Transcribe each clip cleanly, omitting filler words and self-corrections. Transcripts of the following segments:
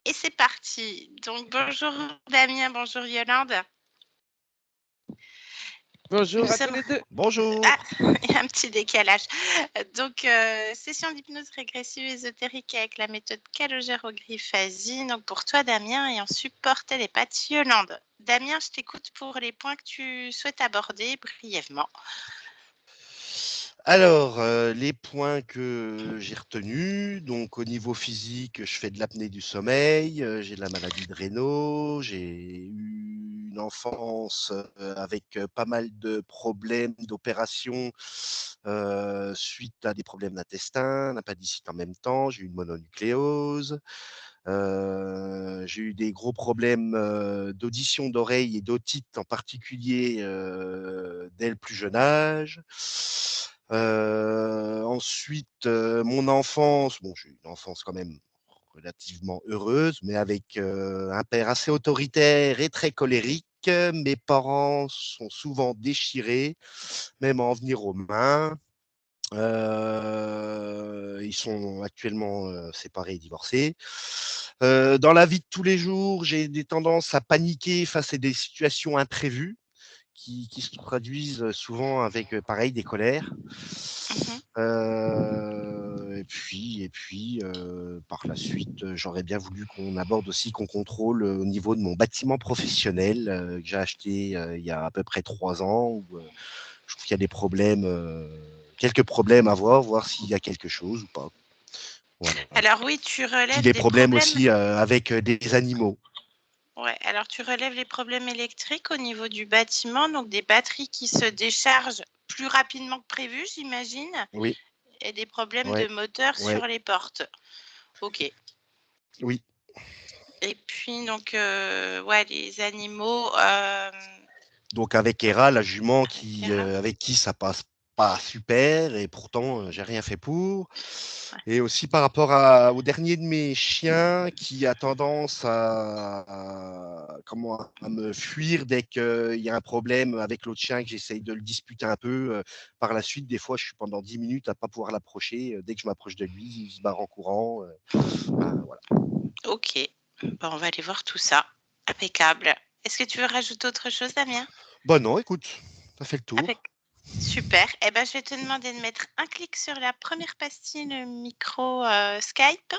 Et c'est parti. Donc, bonjour Damien, bonjour Yolande. Bonjour à tous les deux. Bonjour. Ah, il y a un petit décalage. Donc, session d'hypnose régressive ésotérique avec la méthode calogéro-Griffasie. Donc, pour toi, Damien, et en support télépathie, Yolande. Damien, je t'écoute pour les points que tu souhaites aborder brièvement. Alors, les points que j'ai retenus, donc au niveau physique, je fais de l'apnée du sommeil, j'ai de la maladie de Raynaud, j'ai eu une enfance avec pas mal de problèmes d'opérations suite à des problèmes d'intestin, l'appendicite en même temps, j'ai eu une mononucléose, j'ai eu des gros problèmes d'audition, d'oreille et d'otite en particulier dès le plus jeune âge. Ensuite, mon enfance, bon, j'ai eu une enfance quand même relativement heureuse, mais avec un père assez autoritaire et très colérique. Mes parents sont souvent déchirés, même à en venir aux mains. Ils sont actuellement séparés et divorcés. Dans la vie de tous les jours, j'ai des tendances à paniquer face à des situations imprévues qui se traduisent souvent avec, pareil, des colères. Par la suite, j'aurais bien voulu qu'on aborde aussi, qu'on contrôle au niveau de mon bâtiment professionnel que j'ai acheté il y a à peu près 3 ans, où je trouve qu'il y a des problèmes, quelques problèmes à voir s'il y a quelque chose ou pas. Voilà. Alors oui, tu relèves Puis des des problèmes aussi avec des animaux. Ouais, alors tu relèves les problèmes électriques au niveau du bâtiment, donc des batteries qui se déchargent plus rapidement que prévu, j'imagine. Oui. Et des problèmes Ouais. de moteur sur les portes. Ok. Oui. Et puis, donc, ouais, les animaux. Donc avec Hera, la jument avec qui ça passe pas super, et pourtant j'ai rien fait pour. Ouais. Et aussi par rapport au dernier de mes chiens qui a tendance à me fuir dès qu'il y a un problème avec l'autre chien, que j'essaye de le disputer un peu. Par la suite, des fois, je suis pendant 10 minutes à pas pouvoir l'approcher. Dès que je m'approche de lui, il se barre en courant. Voilà. Ok. Bon, on va aller voir tout ça. Impeccable. Est-ce que tu veux rajouter autre chose, Damien? Bon, non, écoute, ça fait le tour. Super. Eh ben, je vais te demander de mettre un clic sur la première pastille, le micro Skype.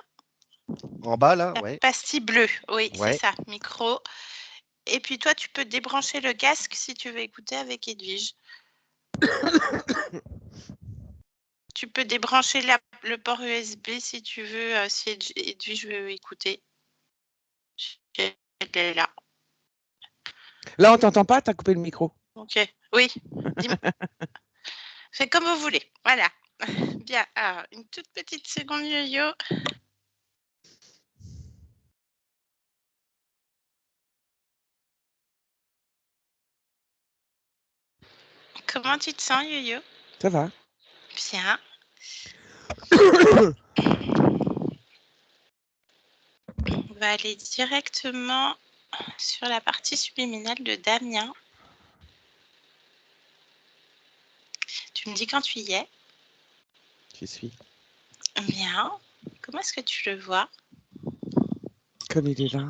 En bas, là, la ouais. Pastille bleue, oui, Ouais. c'est ça, micro. Et puis toi, tu peux débrancher le casque si tu veux écouter avec Edwige. Tu peux débrancher le port USB si tu veux, si Edwige veut écouter. Elle est là. Là, on t'entend pas, t'as coupé le micro. Ok, oui. Fais comme vous voulez. Voilà. Bien. Alors, une toute petite seconde, Yo-Yo. Comment tu te sens, Yo-Yo? Ça va. Bien. On va aller directement sur la partie subliminale de Damien. Tu me dis quand tu y es. J'y suis. Bien. Comment est-ce que tu le vois? Comme il est là.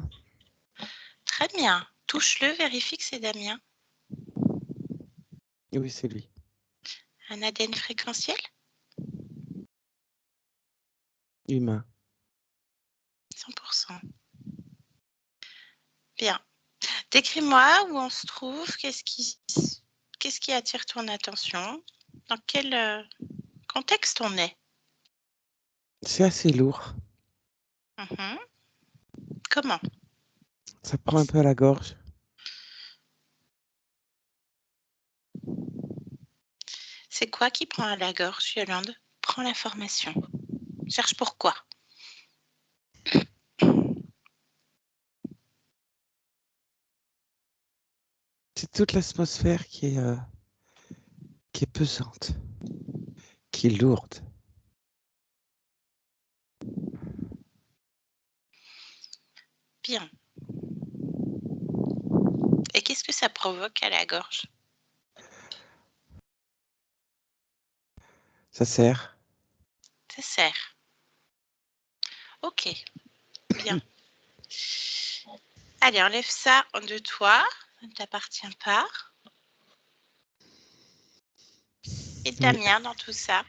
Très bien. Touche-le, vérifie que c'est Damien. Oui, c'est lui. Un ADN fréquentiel? Humain. 100%. Bien. Décris-moi où on se trouve, qu'est-ce qui attire ton attention? Dans quel contexte on est? C'est assez lourd. Comment? Ça prend un peu à la gorge. C'est quoi qui prend à la gorge, Yolande? Prends l'information. Cherche pourquoi. C'est toute l'atmosphère qui est pesante, qui est lourde. Bien. Et qu'est-ce que ça provoque à la gorge? Ça serre. Ça serre. Ok. Bien. Allez, enlève ça de toi. Ça ne t'appartient pas. Et Damien dans tout ça.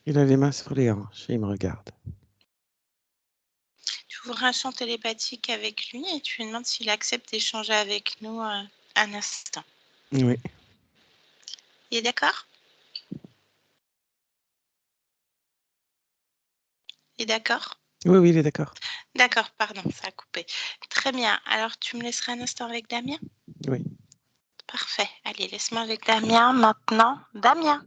Il a les mains sur les hanches et il me regarde. Tu ouvres un champ télépathique avec lui et tu lui demandes s'il accepte d'échanger avec nous un instant. Oui. Il est d'accord? Il est d'accord? Oui, oui, il est d'accord. D'accord, pardon, ça a coupé. Très bien. Alors, tu me laisseras un instant avec Damien? Oui. Parfait. Allez, laisse-moi avec Damien maintenant. Damien.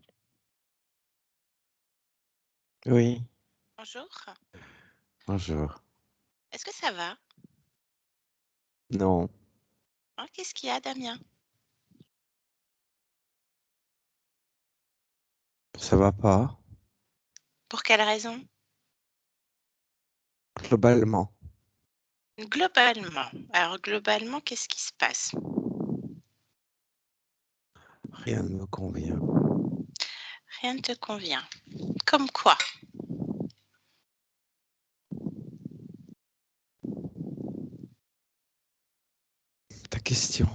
Oui. Bonjour. Bonjour. Est-ce que ça va? Non. Oh, qu'est-ce qu'il y a, Damien? Ça va pas. Pour quelle raison? Globalement. Globalement. Alors, globalement, qu'est-ce qui se passe? Rien ne me convient. Rien ne te convient. Comme quoi? Ta question.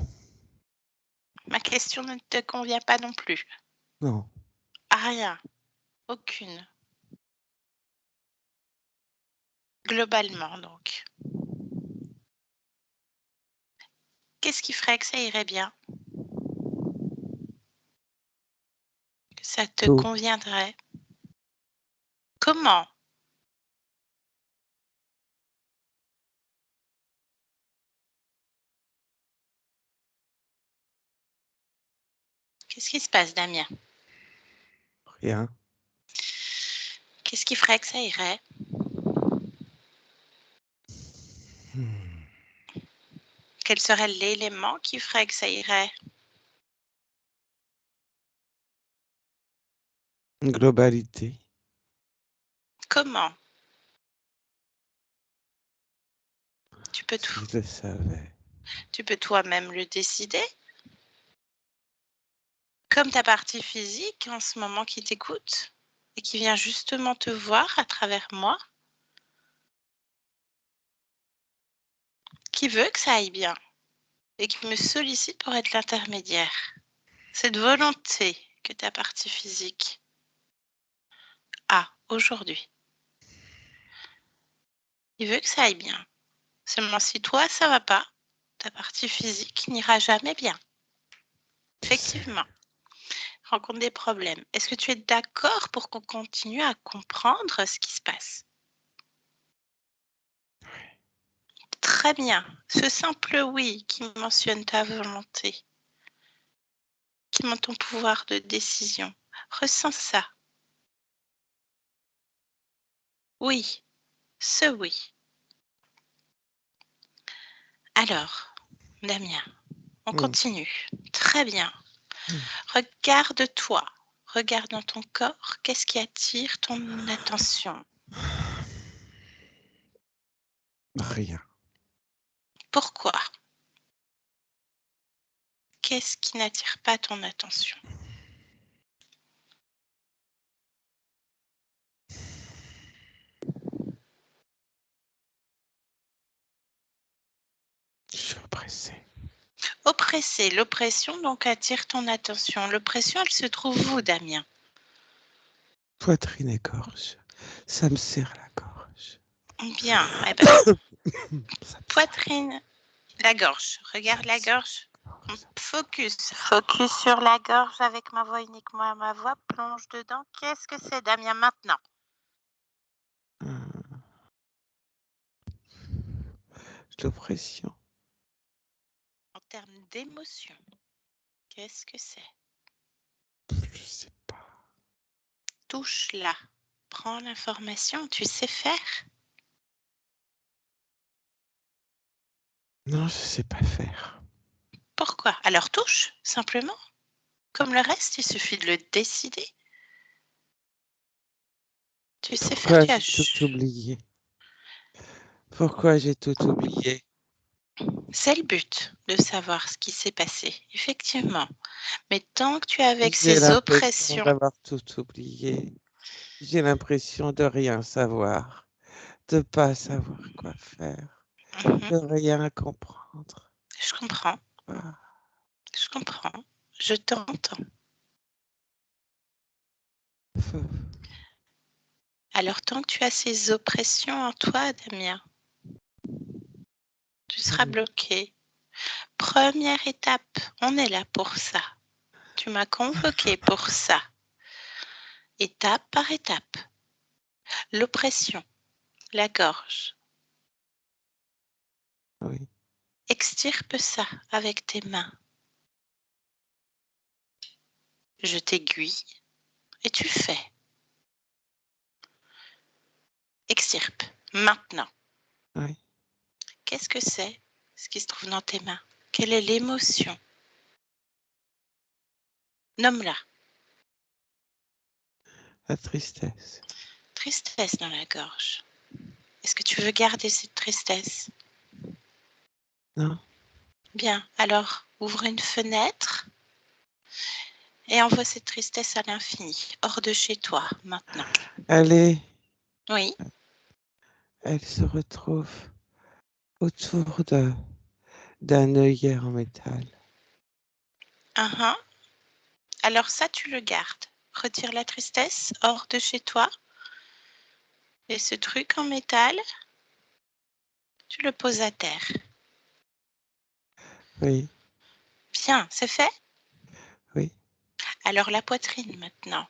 Ma question ne te convient pas non plus. Non. Rien. Aucune. Globalement, donc. Qu'est-ce qui ferait que ça irait bien? Que ça te Tout. conviendrait? Comment? Qu'est-ce qui se passe, Damien? Rien. Qu'est-ce qui ferait que ça irait? Quel serait l'élément qui ferait que ça irait? Une globalité. Comment? Tu peux Si je le savais. toi-même le décider? Comme ta partie physique en ce moment qui t'écoute et qui vient justement te voir à travers moi, qui veut que ça aille bien et qui me sollicite pour être l'intermédiaire. Cette volonté que ta partie physique a aujourd'hui. Il veut que ça aille bien. Seulement si toi, ça va pas, ta partie physique n'ira jamais bien. Effectivement, rencontre des problèmes. Est-ce que tu es d'accord pour qu'on continue à comprendre ce qui se passe? Très bien. Ce simple oui qui mentionne ta volonté, qui montre ton pouvoir de décision. Ressens ça. Oui, ce oui. Alors, Damien, on continue. Très bien. Regarde-toi. Regarde dans ton corps. Qu'est-ce qui attire ton attention? Rien. Pourquoi? Qu'est-ce qui n'attire pas ton attention? Je suis oppressé. Oppressé. L'oppression donc attire ton attention. L'oppression, elle se trouve où, Damien? Poitrine et gorge. Ça me serre la gorge. Bien. Eh ben, Ça me poitrine, la gorge. Regarde serre la la gorge. gorge. Focus. Focus sur la gorge avec ma voix, uniquement ma voix. Plonge dedans. Qu'est-ce que c'est, Damien, maintenant? L'oppression. En termes d'émotion, qu'est-ce que c'est? Je sais pas. Touche-la. Prends l'information. Tu sais faire? Non, je sais pas faire. Pourquoi? Alors touche, simplement. Comme le reste, il suffit de le décider. Tu sais faire, Pourquoi tu as... j'ai tout oublié? Pourquoi j'ai tout oublié? C'est le but de savoir ce qui s'est passé, effectivement. Mais tant que tu es avec J'ai ces l'impression oppressions, d'avoir tout oublié. J'ai l'impression de rien savoir. de pas savoir quoi faire, Mhm. de rien comprendre. Je comprends, Ah, je comprends. Je t'entends. feu. Alors, tant que tu as ces oppressions en toi, Damien, tu seras bloqué. Première étape, on est là pour ça. Tu m'as convoqué pour ça. Étape par étape. L'oppression, la gorge. Oui, Extirpe ça avec tes mains. Je t'aiguille et tu fais. Extirpe. Maintenant. oui. Qu'est-ce que c'est ce qui se trouve dans tes mains? Quelle est l'émotion? Nomme-la. La tristesse. Tristesse dans la gorge. Est-ce que tu veux garder cette tristesse? Non, Bien, alors ouvre une fenêtre et envoie cette tristesse à l'infini, hors de chez toi, maintenant. elle Oui. se retrouve autour d'un œillet en métal. Uh-huh. Alors ça, tu le gardes. Retire la tristesse hors de chez toi. Et ce truc en métal, tu le poses à terre. Oui, Bien, c'est fait? oui. Alors la poitrine maintenant.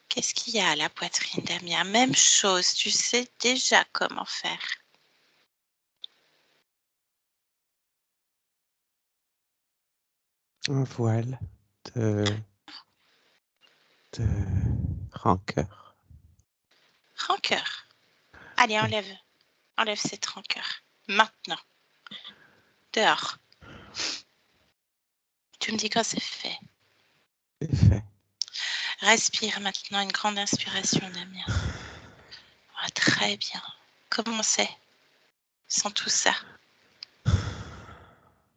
Qu'est-ce qu'il y a à la poitrine, Damien? Même chose, tu sais déjà comment faire. Un voile de, de rancœur. Rancœur. Allez, Oui, enlève cette rancœur. Maintenant. Dehors. Tu me dis quand c'est fait. c'est fait. Respire maintenant une grande inspiration, Damien. Ah, très bien. Comment c'est sans tout ça?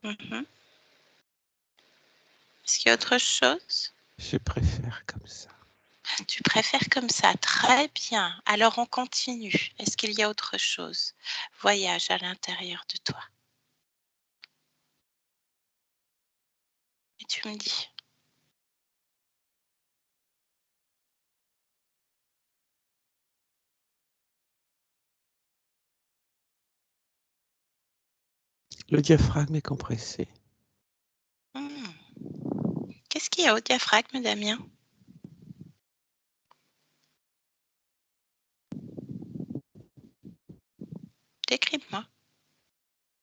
Mhm. Est-ce qu'il y a autre chose? Je préfère comme ça. Tu préfères comme ça? Très bien. Alors on continue. Est-ce qu'il y a autre chose? Voyage à l'intérieur de toi. Et tu me dis. Le diaphragme est compressé. Hmm. Qu'est-ce qu'il y a au diaphragme, Damien? Décris-moi.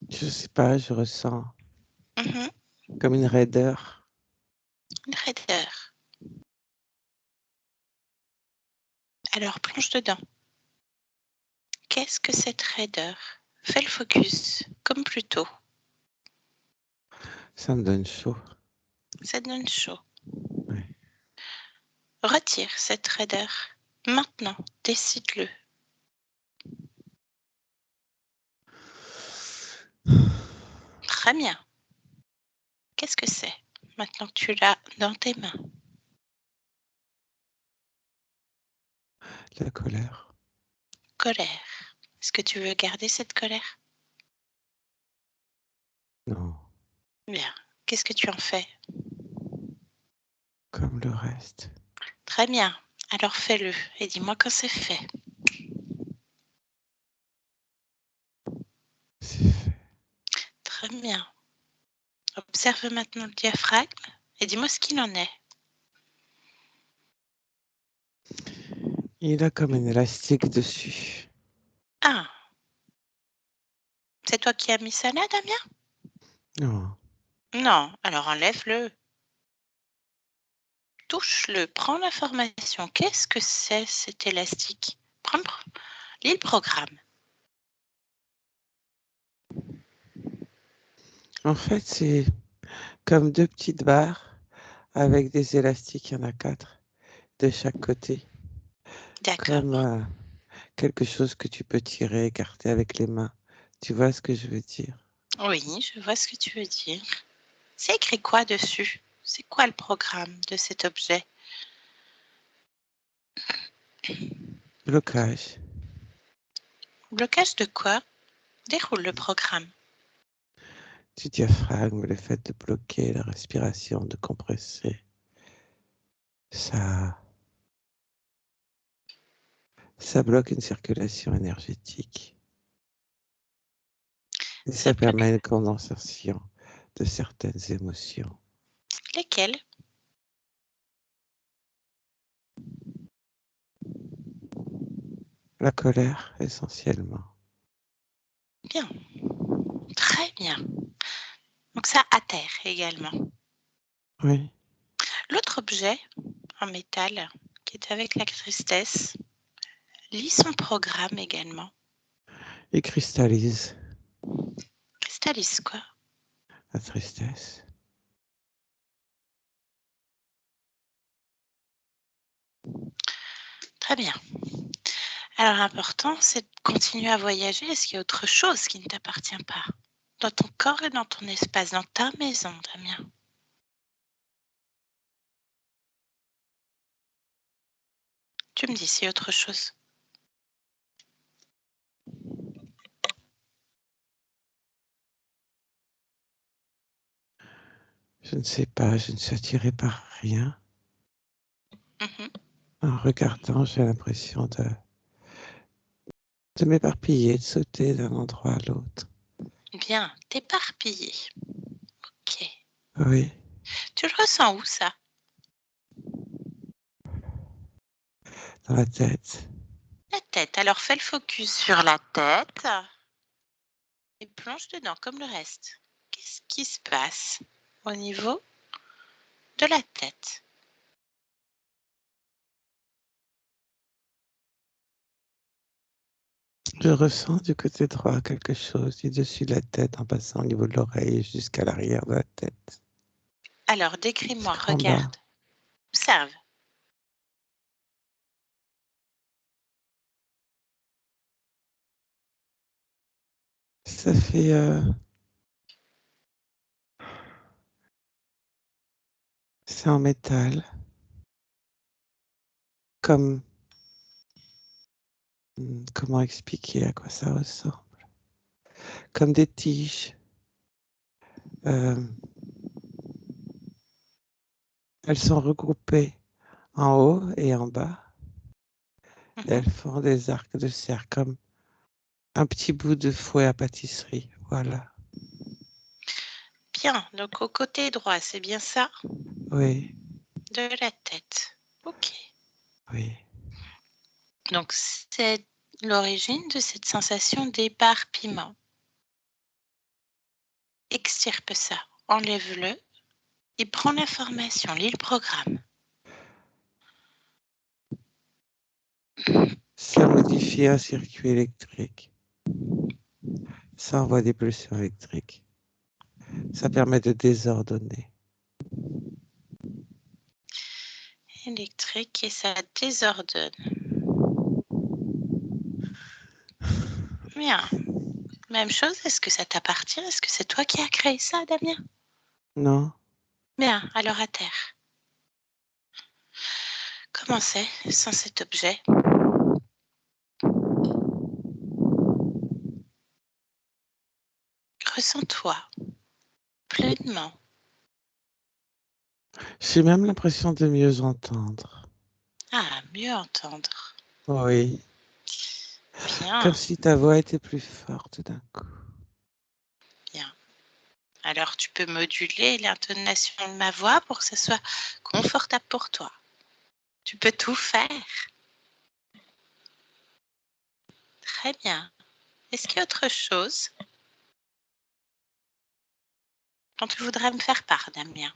Je sais pas, je ressens Mhm. comme une raideur. Une raideur. Alors plonge dedans. Qu'est-ce que cette raideur? Fais le focus, comme plus tôt. Ça me donne chaud. Ça donne chaud. Ouais. Retire cette raideur. Maintenant, décide-le. Très bien. Qu'est-ce que c'est maintenant que tu l'as dans tes mains? La colère. Colère. Est-ce que tu veux garder cette colère? Non, Bien. Qu'est-ce que tu en fais? comme le reste. Très bien. Alors fais-le et dis-moi quand c'est fait. C'est fait. Très bien. Observe maintenant le diaphragme et dis-moi ce qu'il en est. Il a comme un élastique dessus. Ah, c'est toi qui as mis ça là, Damien? Non, Non, alors enlève-le. Touche-le, prends l'information. Qu'est-ce que c'est cet élastique? Lis le programme. en fait, c'est comme deux petites barres avec des élastiques. Il y en a 4 de chaque côté. D'accord. Comme quelque chose que tu peux tirer, écarter avec les mains. Tu vois ce que je veux dire? Oui, je vois ce que tu veux dire. C'est écrit quoi dessus? C'est quoi le programme de cet objet? Blocage. Blocage de quoi? Déroule le programme. Du diaphragme, le fait de bloquer la respiration, de compresser, ça bloque une circulation énergétique. Et ça bloque permet une condensation de certaines émotions. lesquelles? La colère, essentiellement. Bien. Très bien. Donc ça atterre également. Oui. L'autre objet en métal qui est avec la tristesse lit son programme également. Il cristallise Cristallise quoi? la tristesse. Très bien. Alors l'important, c'est de continuer à voyager. Est-ce qu'il y a autre chose qui ne t'appartient pas? Dans ton corps et dans ton espace, dans ta maison, Damien. Tu me dis s'il y a autre chose. Je ne sais pas, je ne suis attirée par rien. Mhm. En regardant, j'ai l'impression de m'éparpiller, de sauter d'un endroit à l'autre. Bien, t'éparpiller. Ok. Oui, Tu le ressens où ça? dans la tête. La tête. Alors fais le focus sur la tête et plonge dedans comme le reste. Qu'est-ce qui se passe au niveau de la tête? Je ressens du côté droit quelque chose du dessus de la tête en passant au niveau de l'oreille jusqu'à l'arrière de la tête. Alors décris-moi, Jusqu'en bas. regarde, observe. Ça fait c'est en métal. Comme comment expliquer à quoi ça ressemble? Comme des tiges. Elles sont regroupées en haut et en bas. Et Mhm. elles font des arcs de cercle comme un petit bout de fouet à pâtisserie. Voilà. Bien, donc au côté droit, c'est bien ça? Oui, De la tête. Ok. oui. Donc c'est l'origine de cette sensation d'éparpillement. Extirpe ça, enlève-le et prends l'information, lis le programme. Ça modifie un circuit électrique. Ça envoie des pulsions électriques. Ça permet de désordonner. Électrique et ça désordonne. Bien. Même chose, est-ce que ça t'appartient? Est-ce que c'est toi qui as créé ça, Damien? Non, Bien, alors à terre. Comment c'est sans cet objet? Ressens-toi pleinement. j'ai même l'impression de mieux entendre. Ah, mieux entendre. Oui, comme Bien, si ta voix était plus forte d'un coup. bien. Alors tu peux moduler l'intonation de ma voix pour que ce soit confortable pour toi. Tu peux tout faire. Très bien. Est-ce qu'il y a autre chose dont tu voudrais me faire part, Damien?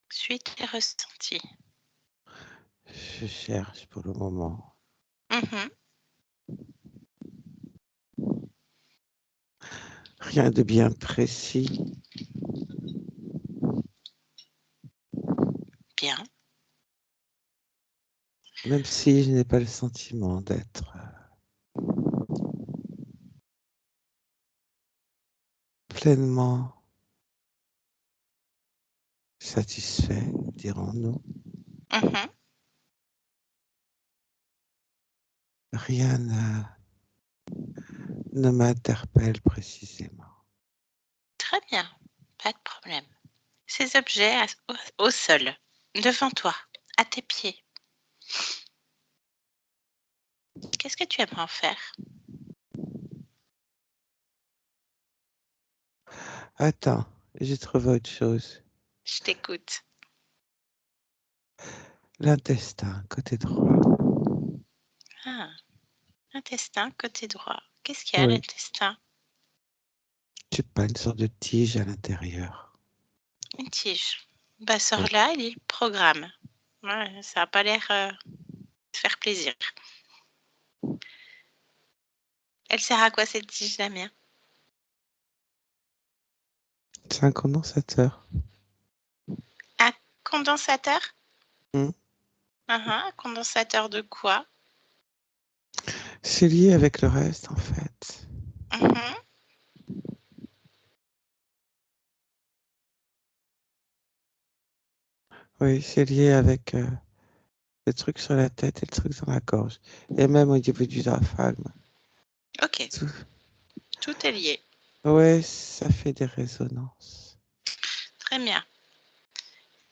Suis tes ressentis. Je cherche pour le moment. Mhm. Rien de bien précis. Bien. Même si je n'ai pas le sentiment d'être pleinement satisfait, dirons-nous. Mhm. Rien ne m'interpelle précisément. Très bien, pas de problème. Ces objets au sol, devant toi, à tes pieds, qu'est-ce que tu aimerais en faire? Attends, j'ai trouvé autre chose. Je t'écoute. L'intestin, côté droit. Ah, intestin, côté droit. Qu'est-ce qu'il y a à Oui, l'intestin? tu pas une sorte de tige à l'intérieur. Une tige. Bah, Oui. sors-la et lis le programme. Ouais, ça n'a pas l'air de faire plaisir. Elle sert à quoi cette tige, Damien? C'est un condensateur. Un condensateur? Hmm. Un condensateur de quoi? C'est lié avec le reste, en fait. Mhm. Oui, c'est lié avec le truc sur la tête et le truc dans la gorge. Et même au niveau du diaphragme. Ok, Tout. tout est lié. Ouais, ça fait des résonances. Très bien.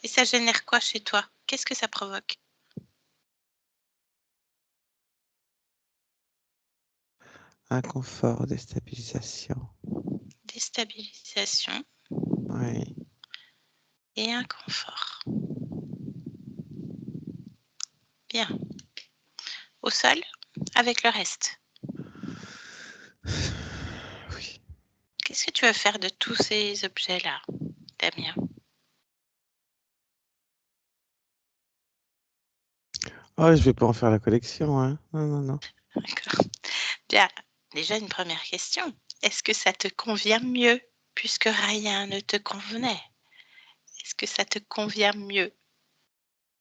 Et ça génère quoi chez toi? Qu'est-ce que ça provoque? Inconfort, déstabilisation. Déstabilisation Oui. et inconfort. Bien. Au sol, avec le reste. Oui. Qu'est-ce que tu veux faire de tous ces objets-là, Damien? Oh, je vais pas en faire la collection, hein. Non, non, non. D'accord. Bien. Déjà, une première question. Est-ce que ça te convient mieux puisque rien ne te convenait? Est-ce que ça te convient mieux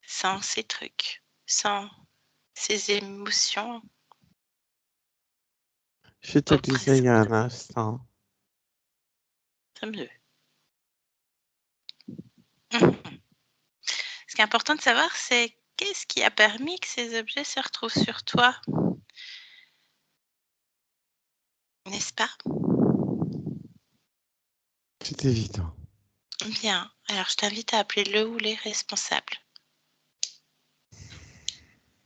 sans ces trucs, sans ces émotions Je te le disais il y a un oppressantes? instant. C'est mieux. Mhm. Ce qui est important de savoir, c'est qu'est-ce qui a permis que ces objets se retrouvent sur toi, n'est-ce pas? C'est évident. Bien, alors je t'invite à appeler le ou les responsables.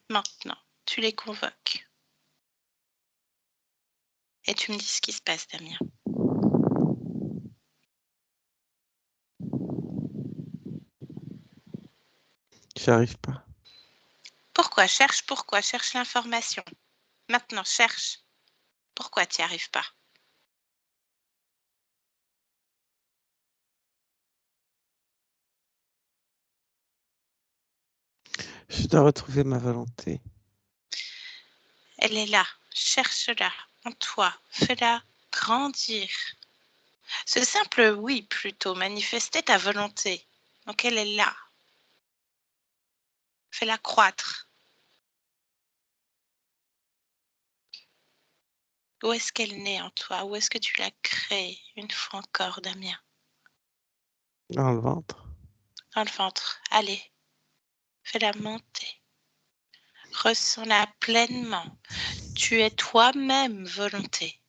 Maintenant, tu les convoques et tu me dis ce qui se passe, Damien. J'arrive pas. Pourquoi? Cherche l'information. Maintenant, cherche. Pourquoi tu n'y arrives pas? Je dois retrouver ma volonté. Elle est là. Cherche-la en toi. Fais-la grandir. Ce simple oui, plutôt, manifester ta volonté. Donc elle est là. Fais-la croître. Où est-ce qu'elle naît en toi? Où est-ce que tu l'as créée une fois encore, Damien? Dans le ventre. Dans le ventre. Allez, fais-la monter. Ressens-la pleinement. Tu es toi-même volonté.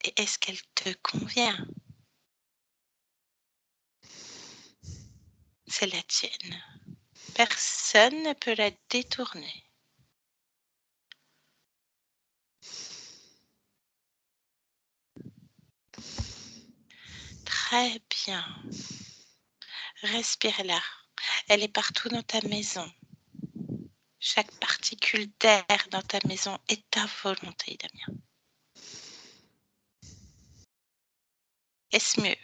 Et est-ce qu'elle te convient? C'est la tienne. Personne ne peut la détourner. Très bien. Respire-la. Elle est partout dans ta maison. Chaque particule d'air dans ta maison est ta volonté, Damien. Est-ce mieux?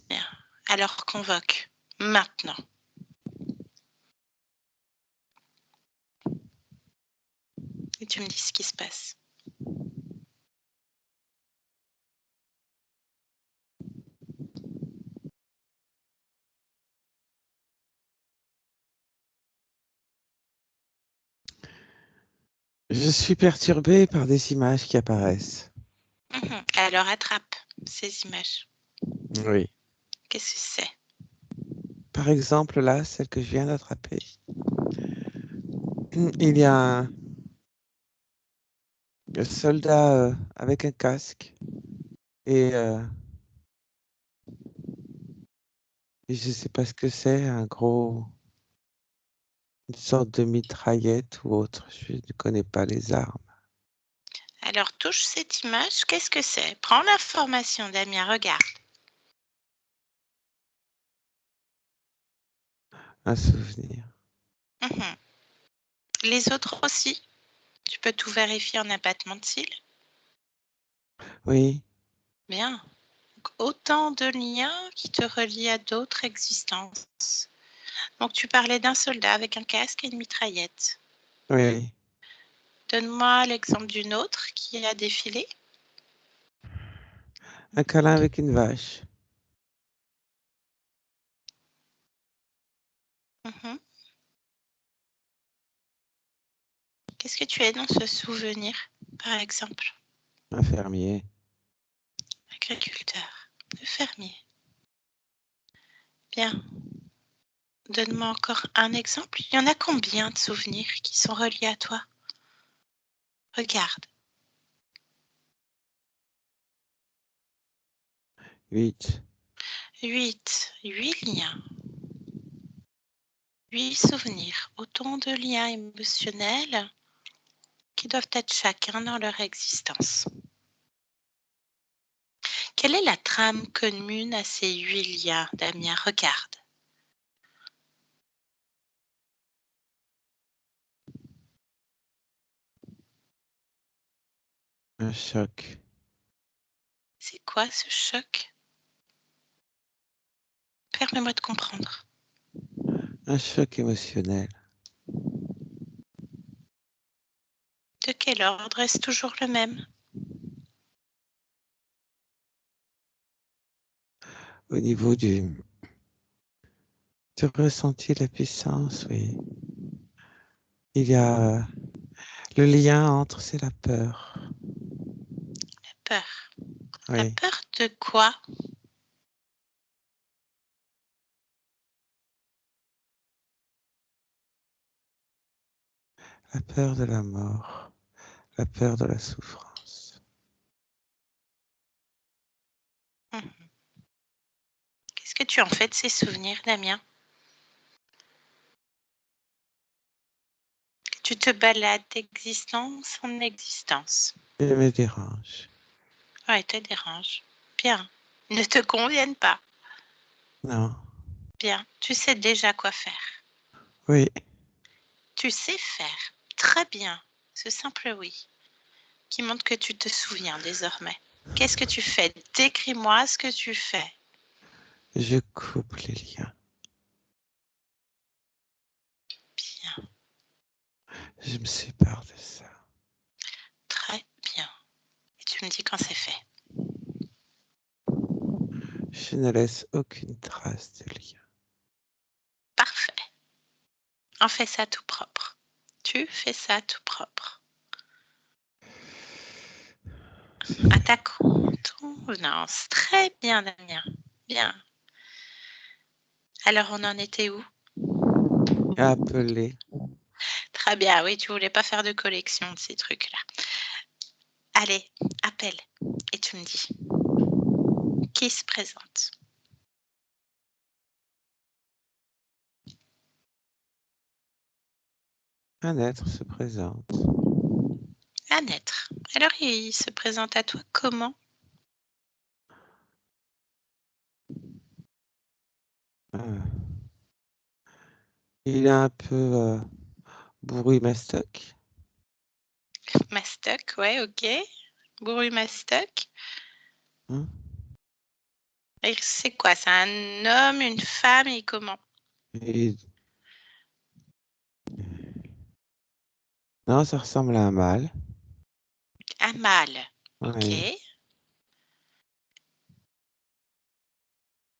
Bien. Alors convoque. Maintenant. Et tu me dis ce qui se passe. Je suis perturbé par des images qui apparaissent. Alors attrape ces images. Oui. Qu'est-ce que c'est? Par exemple, là, celle que je viens d'attraper. Il y a un soldat avec un casque et je ne sais pas ce que c'est, une sorte de mitraillette ou autre. Je ne connais pas les armes. Alors touche cette image. Qu'est-ce que c'est? Prends l'information, Damien, regarde. Un souvenir. Les autres aussi? Tu peux tout vérifier en abattement de cils? Oui, Bien. Donc, autant de liens qui te relient à d'autres existences. Donc tu parlais d'un soldat avec un casque et une mitraillette. oui. Donne-moi l'exemple d'une autre qui a défilé. Un câlin avec une vache. Mhm. Qu'est-ce que tu as dans ce souvenir, par exemple? Un fermier. Agriculteur, le fermier. Bien. Donne-moi encore un exemple. Il y en a combien de souvenirs qui sont reliés à toi? Regarde. 8. 8. 8 liens. 8 souvenirs. Autant de liens émotionnels qui doivent être chacun dans leur existence. Quelle est la trame commune à ces 8 liens, Damien? Regarde. Un choc. C'est quoi ce choc? Permets-moi de comprendre. Un choc émotionnel. De quel ordre? Est-ce toujours le même? Au niveau du ressenti de la puissance, oui. Il y a le lien entre, c'est la peur. La peur. La Oui, peur de quoi? la peur de la mort, la peur de la souffrance. Qu'est-ce que tu en fais de ces souvenirs, Damien? Tu te balades d'existence en existence. Il me dérange. Ouais, te dérange. Bien. Ils ne te conviennent pas. Non, Bien. Tu sais déjà quoi faire. oui, Tu sais faire. Très bien. Ce simple oui qui montre que tu te souviens désormais. Qu'est-ce que tu fais? Décris-moi ce que tu fais. je coupe les liens. Bien. Je me sépare de ça. Très bien. Et tu me dis quand c'est fait. Je ne laisse aucune trace de lien. Parfait. On fait ça tout propre. Tu fais ça tout propre. À ta contenance. Très bien, Damien. Bien. Alors, on en était où? Appeler. Très bien, oui, tu voulais pas faire de collection de ces trucs-là. Allez, appelle. Et tu me dis qui se présente. Un être se présente. Un être. Alors, il se présente à toi comment? Euh, il est un peu bourru mastoc. Mastoc, ouais, ok. Bourru mastoc. Hein. Et c'est quoi? C'est un homme, une femme et comment? Et... Non, ça ressemble à un mâle. Un mâle. Ok. Oui.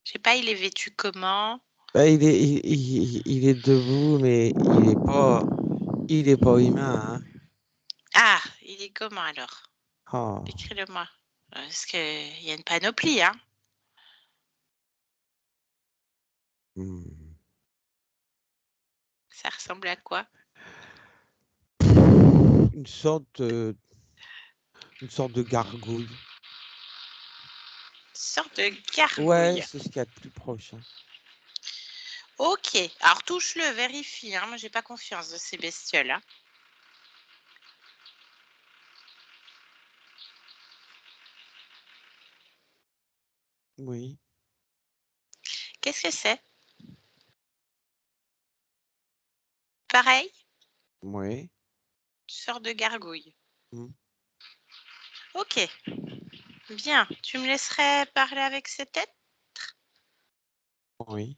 Je sais pas, il est vêtu comment? Bah, il est debout, mais il est pas humain, hein. il est comment alors? Oh. Décris-le-moi. Parce qu'il y a une panoplie, hein. Hmm. Ça ressemble à quoi? Une sorte de gargouille. Une sorte de gargouille. Ouais, c'est ce qu'il y a de plus proche. Hein. Ok, alors touche-le, vérifie. Hein. Moi, j'ai pas confiance de ces bestioles. Hein. Oui. Qu'est-ce que c'est? Pareil? Oui. Une sorte de gargouille. Hmm. Ok, bien. Tu me laisserais parler avec cette tête? Oui.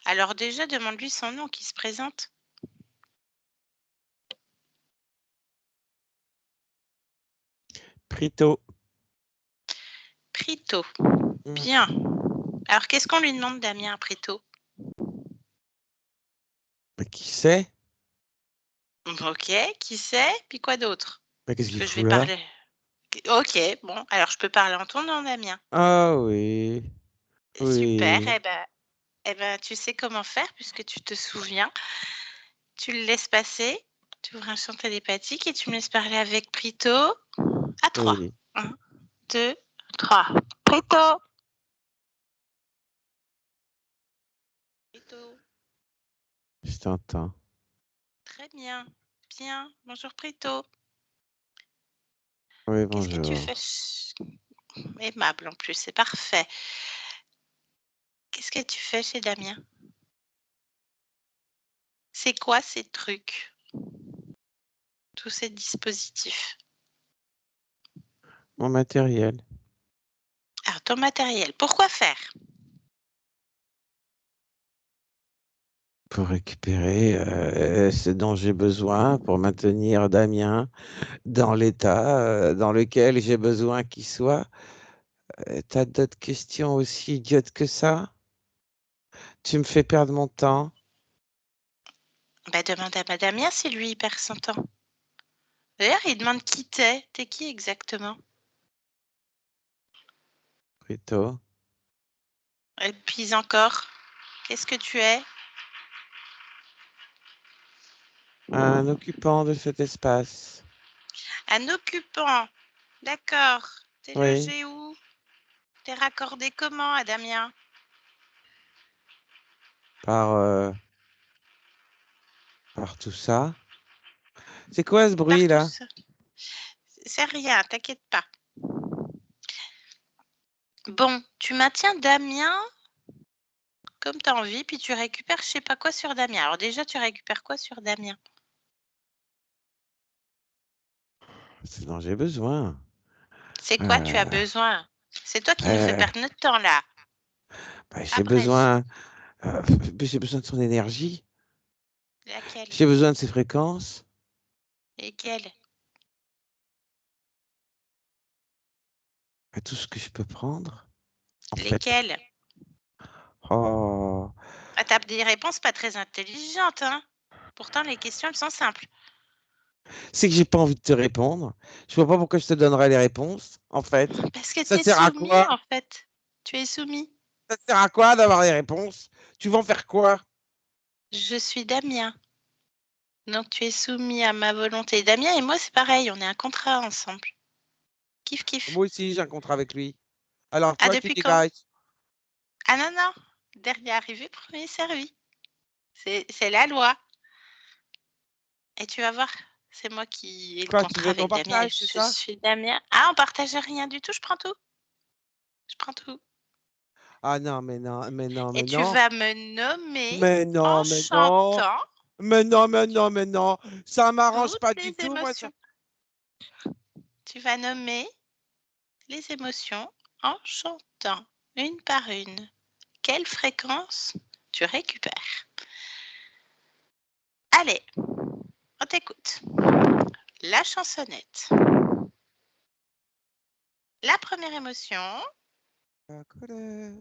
Alors déjà, demande-lui son nom qui se présente. Prito. Prito. Hmm. Bien. Alors, qu'est-ce qu'on lui demande, Damien, à Prito? Qui c'est? Ok, qui c'est? Puis quoi d'autre? Qu'est-ce Parce qu'il que je fout vais là? parler. Ok, bon, alors je peux parler en ton nom, Damien. Ah oui. Super, Oui. eh ben, tu sais comment faire puisque tu te souviens. Tu le laisses passer, tu ouvres un champ télépathique et tu me laisses parler avec Prito à 3. Oui. 1, 2, 3. Prito! Prito. Je t'entends. Très bien. Bien. Bonjour Prito. Oui, Qu'est-ce que tu bonjour. fais? Aimable en plus, c'est parfait. Qu'est-ce que tu fais chez Damien? C'est quoi ces trucs? Tous ces dispositifs? Mon matériel. Alors, ton matériel, pourquoi faire? Pour récupérer ce dont j'ai besoin pour maintenir Damien dans l'état dans lequel j'ai besoin qu'il soit. T'as d'autres questions aussi idiotes que ça? Tu me fais perdre mon temps. Bah, demande à Damien si lui il perd son temps. D'ailleurs, il demande qui t'es. T'es qui exactement? Plutôt. Et puis encore, qu'est-ce que tu es? Un occupant de cet espace. Un occupant. D'accord. T'es Oui. logé où? T'es raccordé comment à Damien? Par par tout ça. C'est quoi ce bruit Partout là? ça. C'est rien, t'inquiète pas. Bon, tu maintiens Damien comme tu as envie, puis tu récupères je sais pas quoi sur Damien. Alors déjà, tu récupères quoi sur Damien? C'est dont j'ai besoin. C'est quoi tu as Euh, besoin? C'est toi qui nous fais euh, perdre notre temps là. j'ai Abrège. besoin. euh, j'ai besoin de son énergie. Laquelle? J'ai besoin de ses fréquences. Lesquelles? Tout ce que je peux prendre. En fait. Lesquelles? Oh. Ah, t'as des réponses pas très intelligentes, hein? Pourtant, les questions, elles sont simples. C'est que j'ai pas envie de te répondre. Je vois pas pourquoi je te donnerais les réponses, en fait. Parce que tu Ça es sert à soumis, quoi? en fait. Tu es soumis. Ça sert à quoi d'avoir les réponses? Tu vas en faire quoi? Je suis Damien. Donc, tu es soumis à ma volonté. Damien et moi, c'est pareil. On est un contrat ensemble. Kiff, kiff. Moi aussi, j'ai un contrat avec lui. Alors Ah, toi, tu depuis quand? dégages. Ah non, non. Dernier arrivé, premier servi. C'est la loi. Et tu vas voir, c'est moi qui ai le Quoi, tu contrat veux qu'on avec Damien. partage, c'est Je ça? suis Damien. Ah, on partage rien du tout. Je prends tout. Je prends tout. Ah non, mais non, mais non, Et mais tu non. vas me nommer Mais en non, mais non. chantant Mais non, mais non, mais non. Ça m'arrange toutes pas les du tout, moi, ça. émotions. Tu vas nommer les émotions en chantant une par une. Quelle fréquence tu récupères? Allez, on t'écoute. La chansonnette. La première émotion, La colère,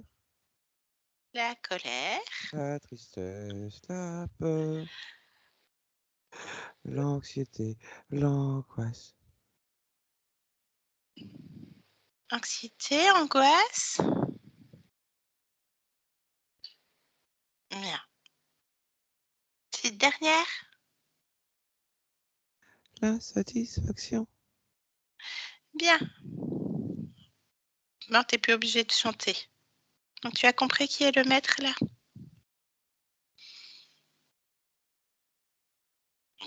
la colère. la tristesse, la peur, l'anxiété, l'angoisse. Anxiété, angoisse. Bien. Petite dernière. L'insatisfaction. Bien. Non, t'es plus obligé de chanter. Donc, tu as compris qui est le maître, là?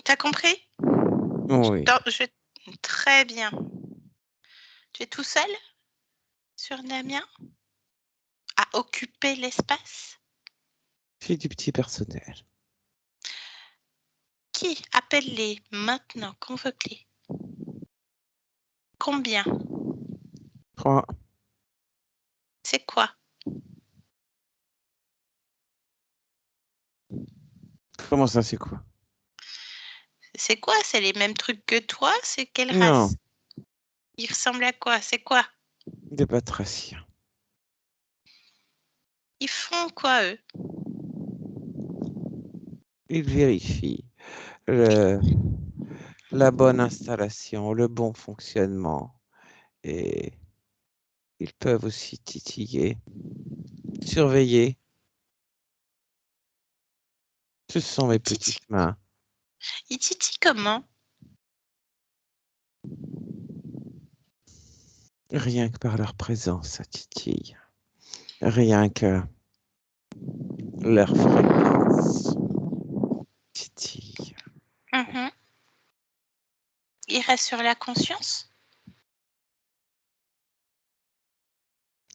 T'as compris? Oui. Non, Très bien. Tu es tout seul sur Damien à occuper l'espace? J'ai du petit personnel. Qui? Appelle-les maintenant, convoque-les. Combien? 3. C'est quoi? Comment ça, c'est quoi? C'est quoi? C'est les mêmes trucs que toi? C'est quelle Non, race? Ils ressemblent à quoi? C'est quoi? des batraciens. Ils font quoi, eux? Ils vérifient la bonne installation, le bon fonctionnement. Et ils peuvent aussi titiller, surveiller. Ce sont mes Titi. petites mains. Ils titillent comment? Rien que par leur présence, ça titille. Rien que leur fréquence titille. Mhm. Ils restent sur la conscience?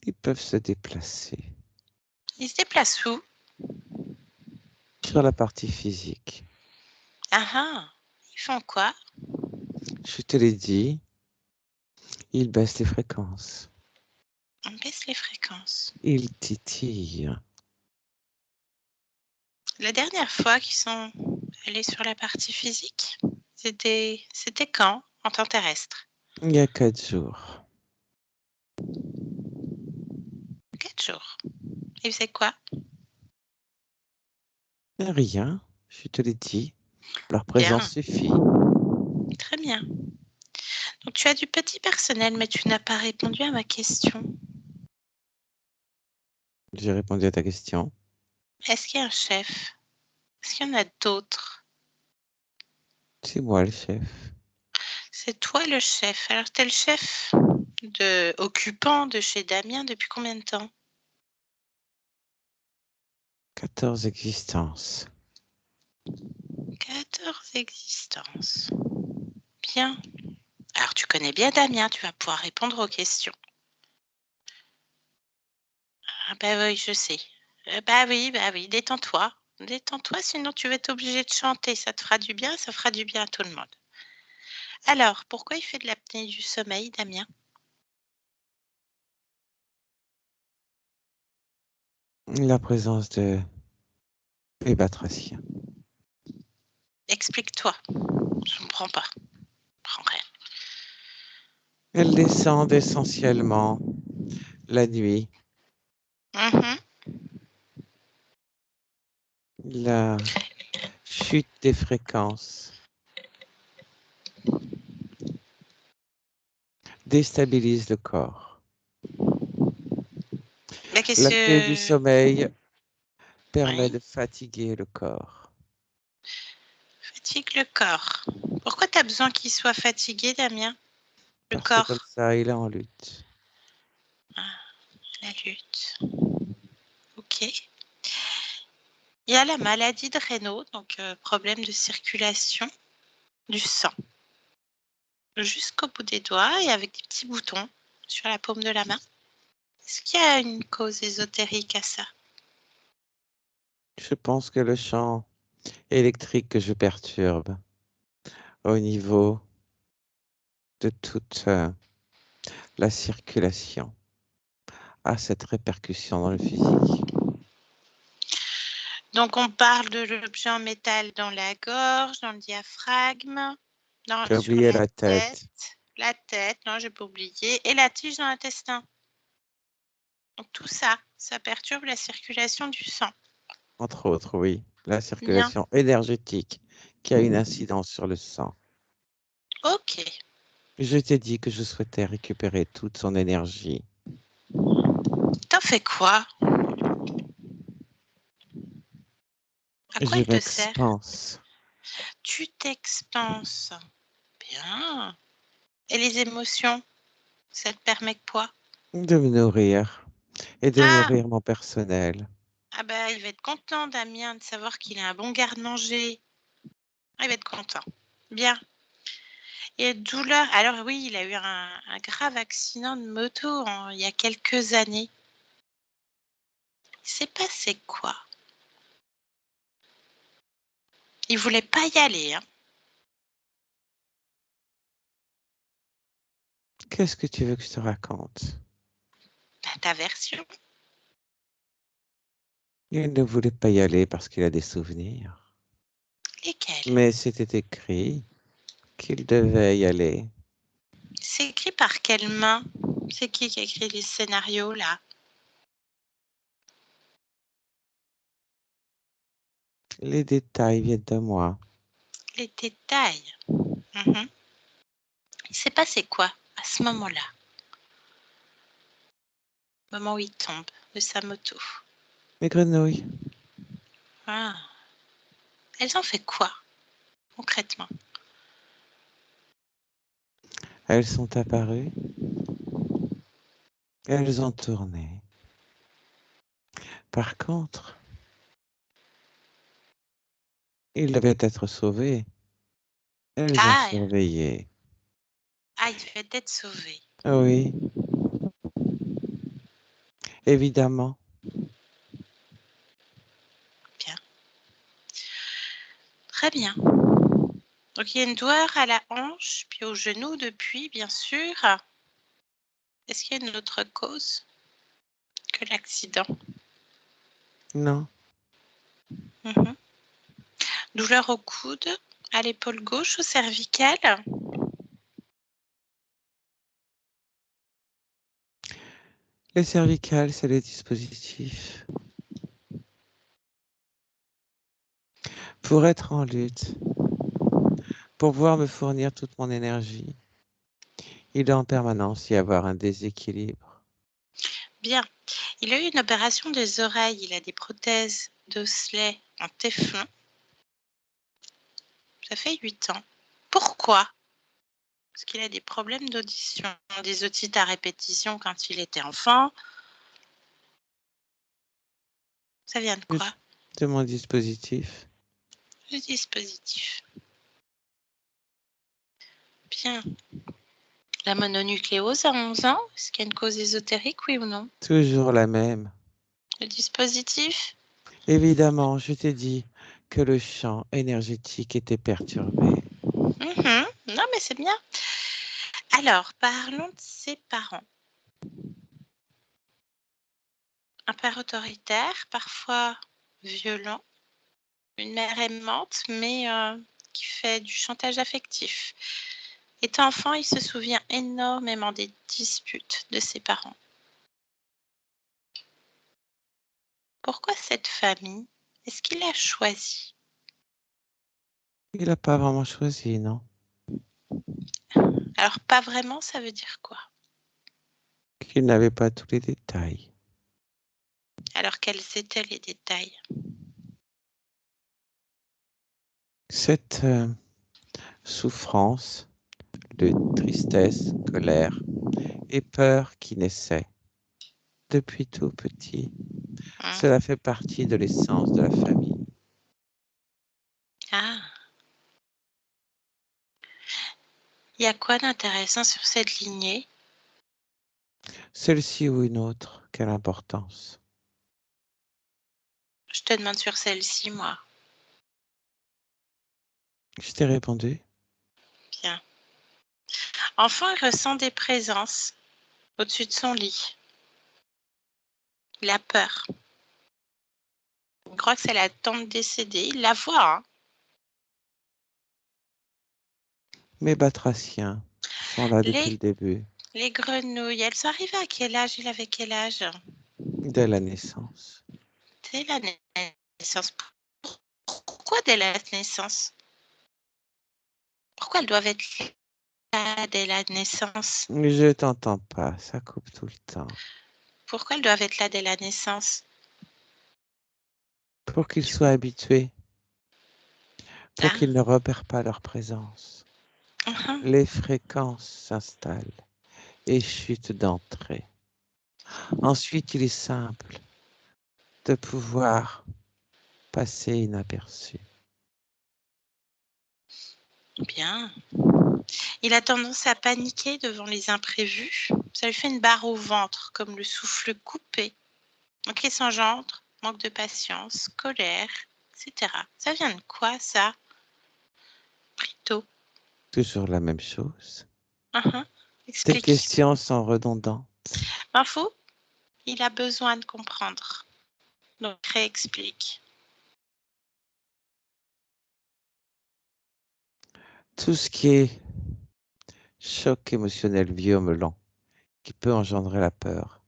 Ils peuvent se déplacer Ils se déplacent où? sur la partie physique. Ah ah. Ils font quoi? Je te l'ai dit, ils baissent les fréquences. On baisse les fréquences. Ils titillent. La dernière fois qu'ils sont allés sur la partie physique, c'était quand en temps terrestre? Il y a 4 jours. 4 jours. Ils faisaient quoi? Rien, je te l'ai dit. Leur Bien, présence suffit. très bien. Donc tu as du petit personnel, mais tu n'as pas répondu à ma question. J'ai répondu à ta question. Est-ce qu'il y a un chef? Est-ce qu'il y en a d'autres? C'est moi le chef. C'est toi le chef. Alors tu es le chef occupant de chez Damien depuis combien de temps? 14 existences. 14 existences. Bien. Alors tu connais bien Damien, tu vas pouvoir répondre aux questions. Ah bah oui, je sais. Bah oui, détends-toi. Détends-toi, sinon tu vas être obligé de chanter. Ça te fera du bien, ça fera du bien à tout le monde. Alors, pourquoi il fait de l'apnée du sommeil, Damien? La présence de les batraciens. Explique-toi. Je ne comprends pas. Je comprends rien. Elles descendent essentiellement la nuit. Mhm. La chute des fréquences déstabilise le corps. Mais qu'est-ce L'apnée du que... sommeil permet Oui, de fatiguer le corps. fatigue le corps. Pourquoi tu as besoin qu'il soit fatigué, Damien? Le Parce que comme corps. ça, il est en lutte. Ah, la lutte. Ok. Il y a la maladie de Raynaud, donc problème de circulation du sang jusqu'au bout des doigts et avec des petits boutons sur la paume de la main. Est-ce qu'il y a une cause ésotérique à ça? Je pense que le champ électrique que je perturbe au niveau de toute la circulation a cette répercussion dans le physique. Donc on parle de l'objet en métal dans la gorge, dans le diaphragme, J'ai sur oublié la la tête, tête, non, j'ai pas oublié, et la tige dans l'intestin. Donc tout ça, ça perturbe la circulation du sang. entre autres, oui. La Bien, circulation énergétique qui a une incidence sur le sang. ok. Je t'ai dit que je souhaitais récupérer toute son énergie. T'en fais quoi? À quoi Je elle te sert? m'expanse. Tu t'expanses. Bien. Et les émotions, ça te permet quoi? De me nourrir et de Ah, nourrir mon personnel. ah bah, il va être content, Damien, de savoir qu'il est un bon garde-manger. Ah, il va être content. Bien. Et douleur. Alors oui, il a eu un grave accident de moto il y a quelques années. Il s'est passé quoi? Il voulait pas y aller, hein. Qu'est-ce que tu veux que je te raconte? Ta version. Il ne voulait pas y aller parce qu'il a des souvenirs. Lesquels? Mais c'était écrit qu'il devait y aller. C'est écrit par quelle main? C'est qui a écrit les scénarios là? Les détails viennent de moi. Les détails. Mhm. Il s'est passé quoi à ce moment-là? Au moment où il tombe de sa moto. Mes grenouilles, Ah. Elles ont fait quoi concrètement? elles sont apparues. Elles ont tourné. Par contre, il devait être sauvé. Elles ont Ah, surveillé. ah, il devait être sauvé. Oui, évidemment. Bien. Très bien. Donc il y a une douleur à la hanche, puis au genou depuis, bien sûr. Est-ce qu'il y a une autre cause que l'accident? Non, Mhm. Douleur au coude, à l'épaule gauche, au cervical? les cervicales, c'est les dispositifs. Pour être en lutte, pour pouvoir me fournir toute mon énergie, il doit en permanence y avoir un déséquilibre. Bien. Il a eu une opération des oreilles. Il a des prothèses d'osselets en téflon. Ça fait 8 ans. Pourquoi? Parce qu'il a des problèmes d'audition, des otites à répétition quand il était enfant. Ça vient de quoi? De mon dispositif. Le dispositif. Bien. La mononucléose à 11 ans, est-ce qu'il y a une cause ésotérique, oui ou non? Toujours la même. Le dispositif? Évidemment, je t'ai dit que le champ énergétique était perturbé. Mhm. Non, mais c'est bien. Alors, parlons de ses parents. Un père autoritaire, parfois violent. Une mère aimante, mais qui fait du chantage affectif. Étant enfant, il se souvient énormément des disputes de ses parents. Pourquoi cette famille? Est-ce qu'il l'a choisie? Il n'a pas vraiment choisi, non? Alors, pas vraiment, ça veut dire quoi? Qu'il n'avait pas tous les détails. Alors, quels étaient les détails? Cette souffrance, de tristesse, colère et peur qui naissait depuis tout petit, Hein? cela fait partie de l'essence de la famille. Ah, il y a quoi d'intéressant sur cette lignée? Celle-ci ou une autre, quelle importance? Je te demande sur celle-ci, moi. Je t'ai répondu. Bien. Enfant, il ressent des présences au-dessus de son lit. Il a peur. Il croit que c'est la tante décédée. Il la voit, hein. Mes batraciens sont là depuis Les, le début, les grenouilles, elles sont arrivées à quel âge? Il avait quel âge? dès la naissance. Dès la naissance. Pourquoi dès la naissance? Pourquoi elles doivent être là? dès la naissance. Je t'entends pas, ça coupe tout le temps. Pourquoi elles doivent être là dès la naissance? Pour qu'ils soient habitués, pour Ah, qu'ils ne repèrent pas leur présence. mhm. Les fréquences s'installent et chutent d'entrée. Ensuite, il est simple de pouvoir passer inaperçu. Bien. Il a tendance à paniquer devant les imprévus. Ça lui fait une barre au ventre, comme le souffle coupé. Donc il s'engendre, manque de patience, colère, etc. Ça vient de quoi, ça? Plutôt. Toujours la même chose. Mhm. Tes Explique. questions sont redondantes. Info, il a besoin de comprendre. Donc réexplique. Tout ce qui est choc émotionnel violent qui peut engendrer la peur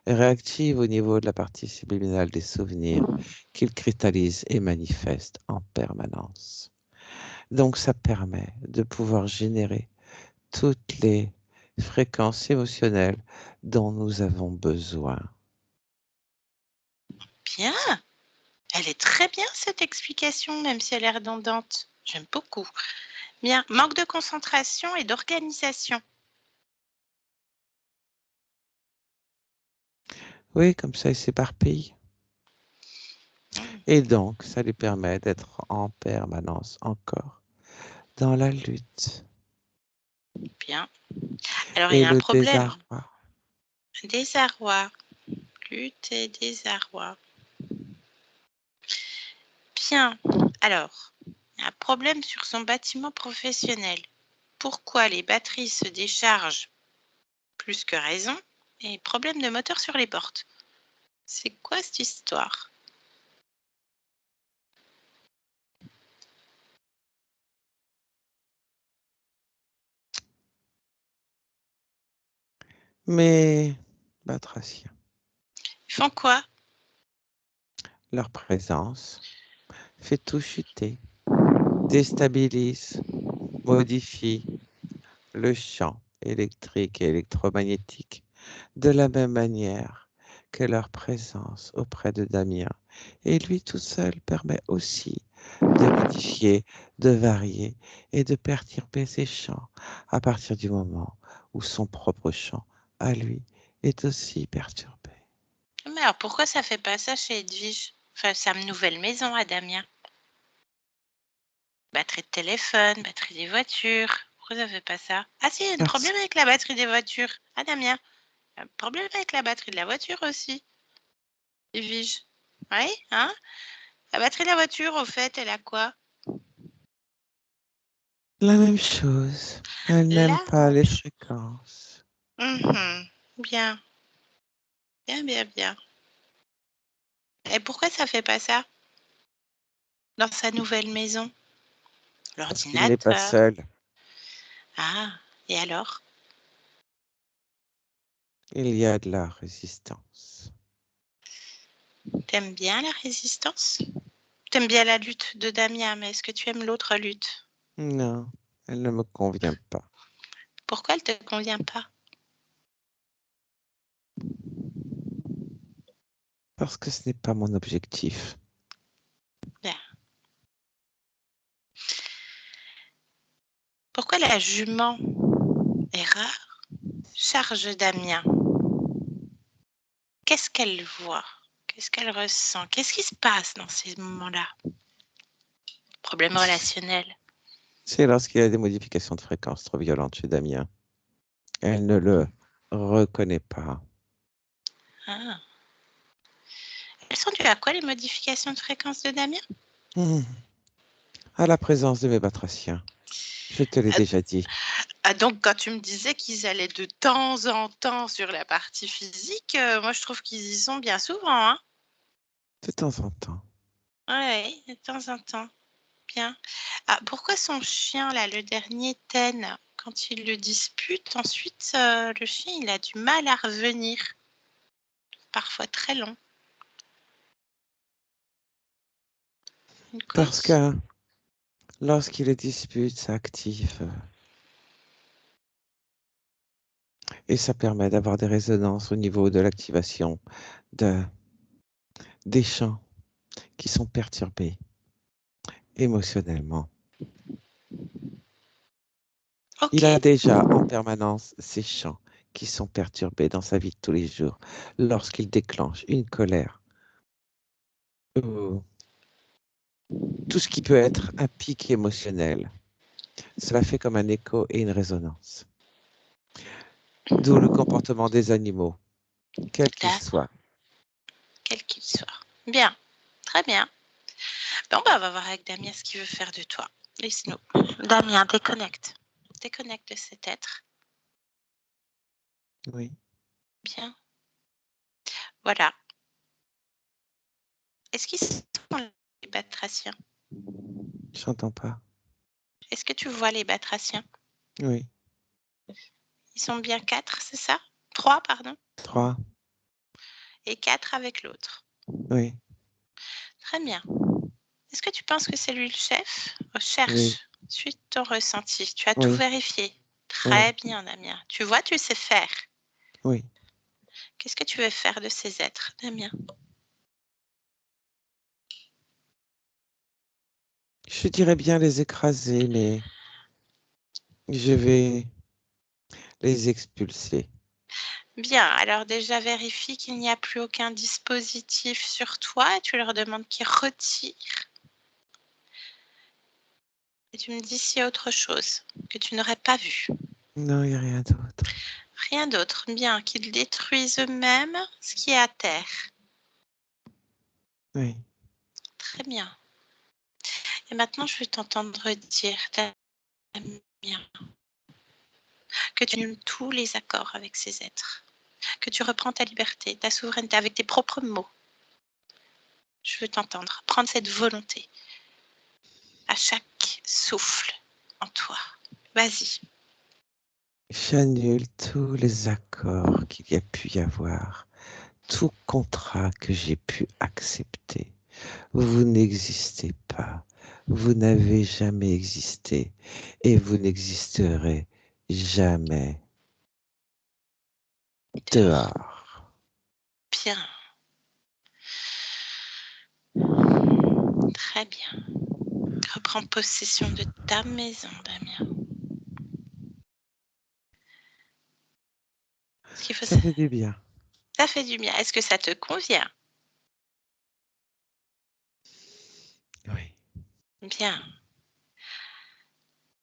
est réactive au niveau de la partie subliminale des souvenirs qu'il cristallise et manifeste en permanence. Donc ça permet de pouvoir générer toutes les fréquences émotionnelles dont nous avons besoin. Bien. Elle est très bien, cette explication, même si elle est redondante. J'aime beaucoup. Bien. Manque de concentration et d'organisation. Oui, comme ça, il s'éparpille. Et donc, ça lui permet d'être en permanence encore dans la lutte Bien. Alors, il y et a un le problème. désarroi. Désarroi. Lutte et désarroi. Bien. Alors, il y a un problème sur son bâtiment professionnel. Pourquoi les batteries se déchargent plus que raison et problème de moteur sur les portes. C'est quoi cette histoire? Mais, batraciens, Ils font quoi? leur présence fait tout chuter, déstabilise, modifie le champ électrique et électromagnétique de la même manière que leur présence auprès de Damien. Et lui tout seul permet aussi de modifier, de varier et de perturber ses champs à partir du moment où son propre champ, à lui, est aussi perturbé. Mais alors pourquoi ça fait pas ça chez Edwige? Enfin, sa nouvelle maison à Damien. Batterie de téléphone, batterie des voitures. Pourquoi ça fait pas ça? Ah si, il y a un Parce problème avec la batterie des voitures. Ah Damien, il y a un problème avec la batterie de la voiture aussi. Edwige. Oui, hein? La batterie de la voiture, au fait, elle a quoi? la même chose, elle n'aime La pas même les chose. fréquences. Bien, bien, bien, bien. Et pourquoi ça fait pas ça dans sa nouvelle maison? Parce qu'il n'est pas L'ordinateur. seul, Ah, et alors? il y a de la résistance. T'aimes bien la résistance? T'aimes bien la lutte de Damien, mais est-ce que tu aimes l'autre lutte? Non, elle ne me convient pas. Pourquoi elle te convient pas? Parce que ce n'est pas mon objectif. Bien. Pourquoi la jument est rare charge Damien? Qu'est-ce qu'elle voit? Qu'est-ce qu'elle ressent? Qu'est-ce qui se passe dans ces moments-là? Problème relationnel. C'est lorsqu'il y a des modifications de fréquence trop violentes chez Damien. Elle ne le reconnaît pas. Ah. Elles sont dues à quoi les modifications de fréquence de Damien? Hmm. À la présence de mes batraciens. Je te l'ai Ah, déjà dit. donc quand tu me disais qu'ils allaient de temps en temps sur la partie physique, moi je trouve qu'ils y sont bien souvent, hein? De temps en temps. Ouais, de temps en temps. Bien. Ah, pourquoi son chien, là, le dernier Ten, quand il le dispute, ensuite, le chien, il a du mal à revenir, parfois très long. Une Parce cause? que lorsqu'il les dispute, ça active Et ça permet d'avoir des résonances au niveau de l'activation des champs qui sont perturbés émotionnellement. Il a Ok, déjà en permanence ces champs qui sont perturbés dans sa vie de tous les jours lorsqu'il déclenche une colère ou tout ce qui peut être un pic émotionnel. Cela fait comme un écho et une résonance. D'où le comportement des animaux, quels qu'ils là, soient. quel qu'il soit. Bien, très bien. Bon, bah, on va voir avec Damien ce qu'il veut faire de toi. Laisse-nous. Damien, déconnecte. Déconnecte de cet être. Oui, Bien. Voilà. Est-ce qu'ils sont les batraciens? j'entends pas. Est-ce que tu vois les batraciens? Oui, Ils sont bien 4, c'est ça? 3, pardon. 3. Et 4 avec l'autre. Oui, Très bien. Est-ce que tu penses que c'est lui le chef? oui, Cherche. Suis ton ressenti. Tu as tout oui, vérifié. oui, Très bien, Damien. Tu vois, tu sais faire. oui. Qu'est-ce que tu veux faire de ces êtres, Damien? Je dirais bien les écraser, mais je vais les expulser. Bien, alors déjà vérifie qu'il n'y a plus aucun dispositif sur toi et tu leur demandes qu'ils retirent. Et tu me dis s'il y a autre chose que tu n'aurais pas vu. Non, il n'y a rien d'autre. Rien d'autre. Bien, qu'ils détruisent eux-mêmes ce qui est à terre. Oui, Très bien. Et maintenant, je vais t'entendre dire, Damien, que tu annules tous les accords avec ces êtres, que tu reprends ta liberté, ta souveraineté avec tes propres mots. Je veux t'entendre prendre cette volonté à chaque souffle en toi. Vas-y. j'annule tous les accords qu'il y a pu y avoir, tout contrat que j'ai pu accepter. Vous n'existez pas, vous n'avez jamais existé et vous n'existerez jamais. Dehors. Bien. Très bien. Reprends possession de ta maison, Damien. Ce qu'il faut, Ça fait du bien. ça fait du bien. Est-ce que ça te convient? Oui. Bien.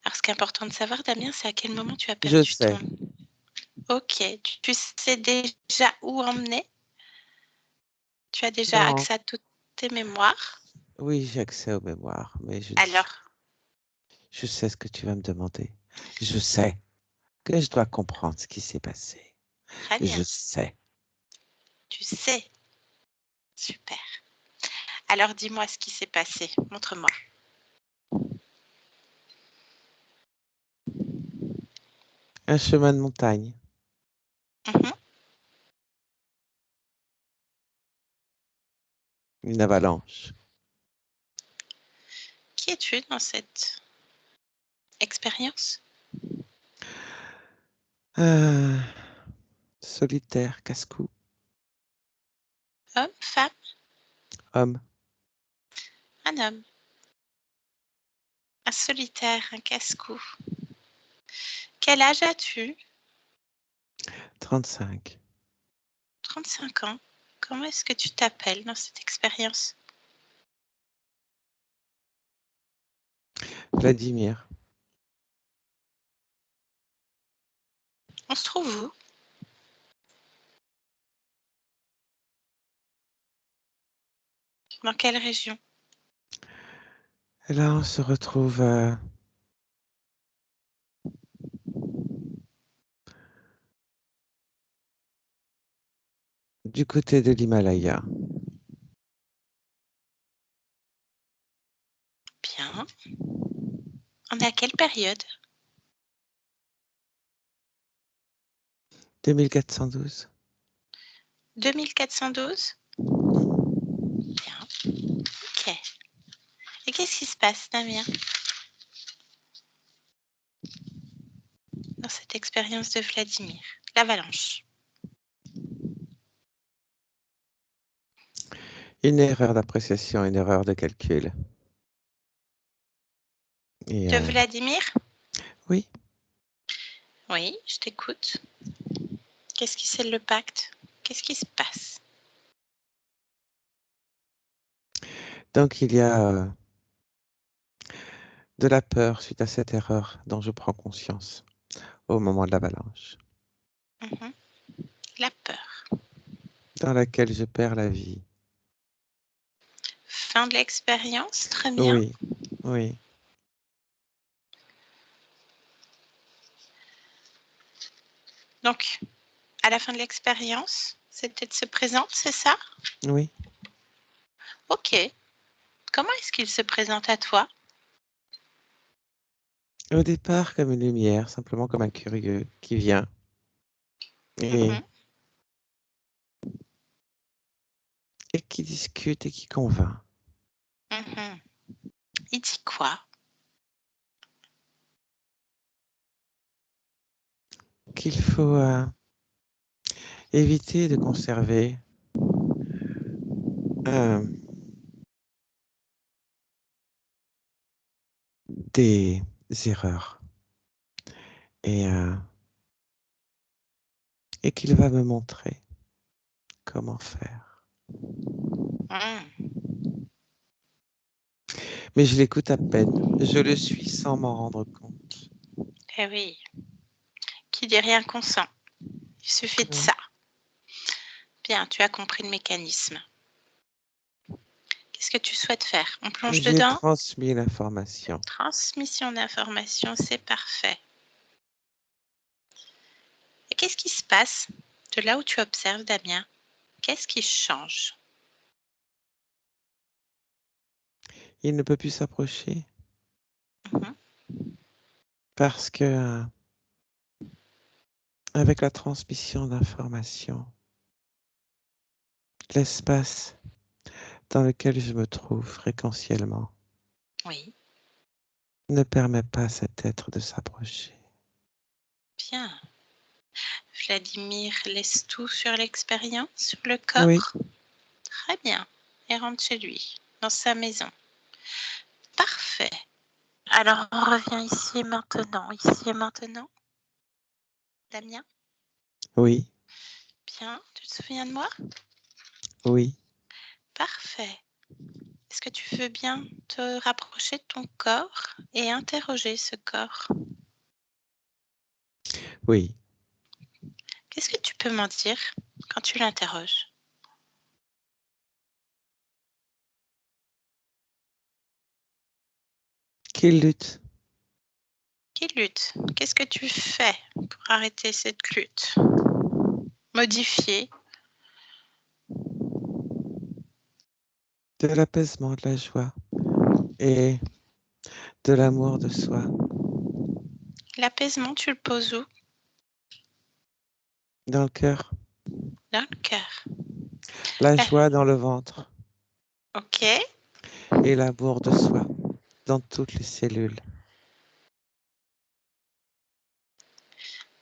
Alors, ce qui est important de savoir, Damien, c'est à quel moment tu as Je perdu ton... sais. Ok, tu sais déjà où emmener? Tu as déjà Non. accès à toutes tes mémoires? Oui, j'ai accès aux mémoires, mais Alors, je sais ce que tu vas me demander. Je sais que je dois comprendre ce qui s'est passé. très Je bien. sais. Tu sais. Super. Alors, dis-moi ce qui s'est passé. Montre-moi. Un chemin de montagne, Mhm. une avalanche. Qui es-tu dans cette expérience? Euh, solitaire, casse-cou, Homme, femme, homme, un homme, un solitaire, un casse-cou. Quel âge as-tu? 35. 35 ans. Comment est-ce que tu t'appelles dans cette expérience? Vladimir, On se trouve où? Dans quelle région? et là on se retrouve du côté de l'Himalaya. Bien. On est à quelle période? 2412. 2412? Bien. Ok. Et qu'est-ce qui se passe, Damien, dans cette expérience de Vladimir? l'avalanche. Une erreur d'appréciation, une erreur de calcul. Et, De Vladimir? oui, Oui, je t'écoute. Qu'est-ce qui scelle le pacte? Qu'est-ce qui se passe? donc il y a de la peur suite à cette erreur dont je prends conscience au moment de l'avalanche, Mhm. La peur. dans laquelle je perds la vie. Fin de l'expérience, très bien. Oui, oui, Donc, à la fin de l'expérience, cette tête se présente, c'est ça? oui. Ok. Comment est-ce qu'il se présente à toi? Au départ, comme une lumière, simplement comme un curieux qui vient et, Mhm. et qui discute et qui convainc. Mhm. Il dit quoi? Qu'il faut éviter de conserver euh, des erreurs et, et qu'il va me montrer comment faire. Mhm. Mais je l'écoute à peine, je le suis sans m'en rendre compte. Eh oui. Qui dit rien consent. Il suffit de Oui. ça. Bien, tu as compris le mécanisme. Qu'est-ce que tu souhaites faire? On plonge J'ai dedans? transmis l'information. Transmission d'informations, c'est parfait. Et qu'est-ce qui se passe de là où tu observes, Damien? Qu'est-ce qui change? Il ne peut plus s'approcher Mhm. parce que avec la transmission d'informations, l'espace dans lequel je me trouve fréquentiellement Oui, ne permet pas à cet être de s'approcher. bien. Vladimir laisse tout sur l'expérience, sur le Oui, corps? Très bien. Et rentre chez lui, dans sa maison. Parfait. Alors, on revient ici et maintenant. Ici et maintenant. Damien, oui, bien. Tu te souviens de moi? oui, Parfait. Est-ce que tu veux bien te rapprocher de ton corps et interroger ce corps? oui. Qu'est-ce que tu peux m'en dire quand tu l'interroges? Qu'il lutte. Qui lutte? Qu'est-ce que tu fais pour arrêter cette lutte? Modifier? De l'apaisement, de la joie et de l'amour de soi. L'apaisement, tu le poses où? Dans le cœur, Dans le cœur. la Eh, joie dans le ventre ok, et l'amour de soi dans toutes les cellules.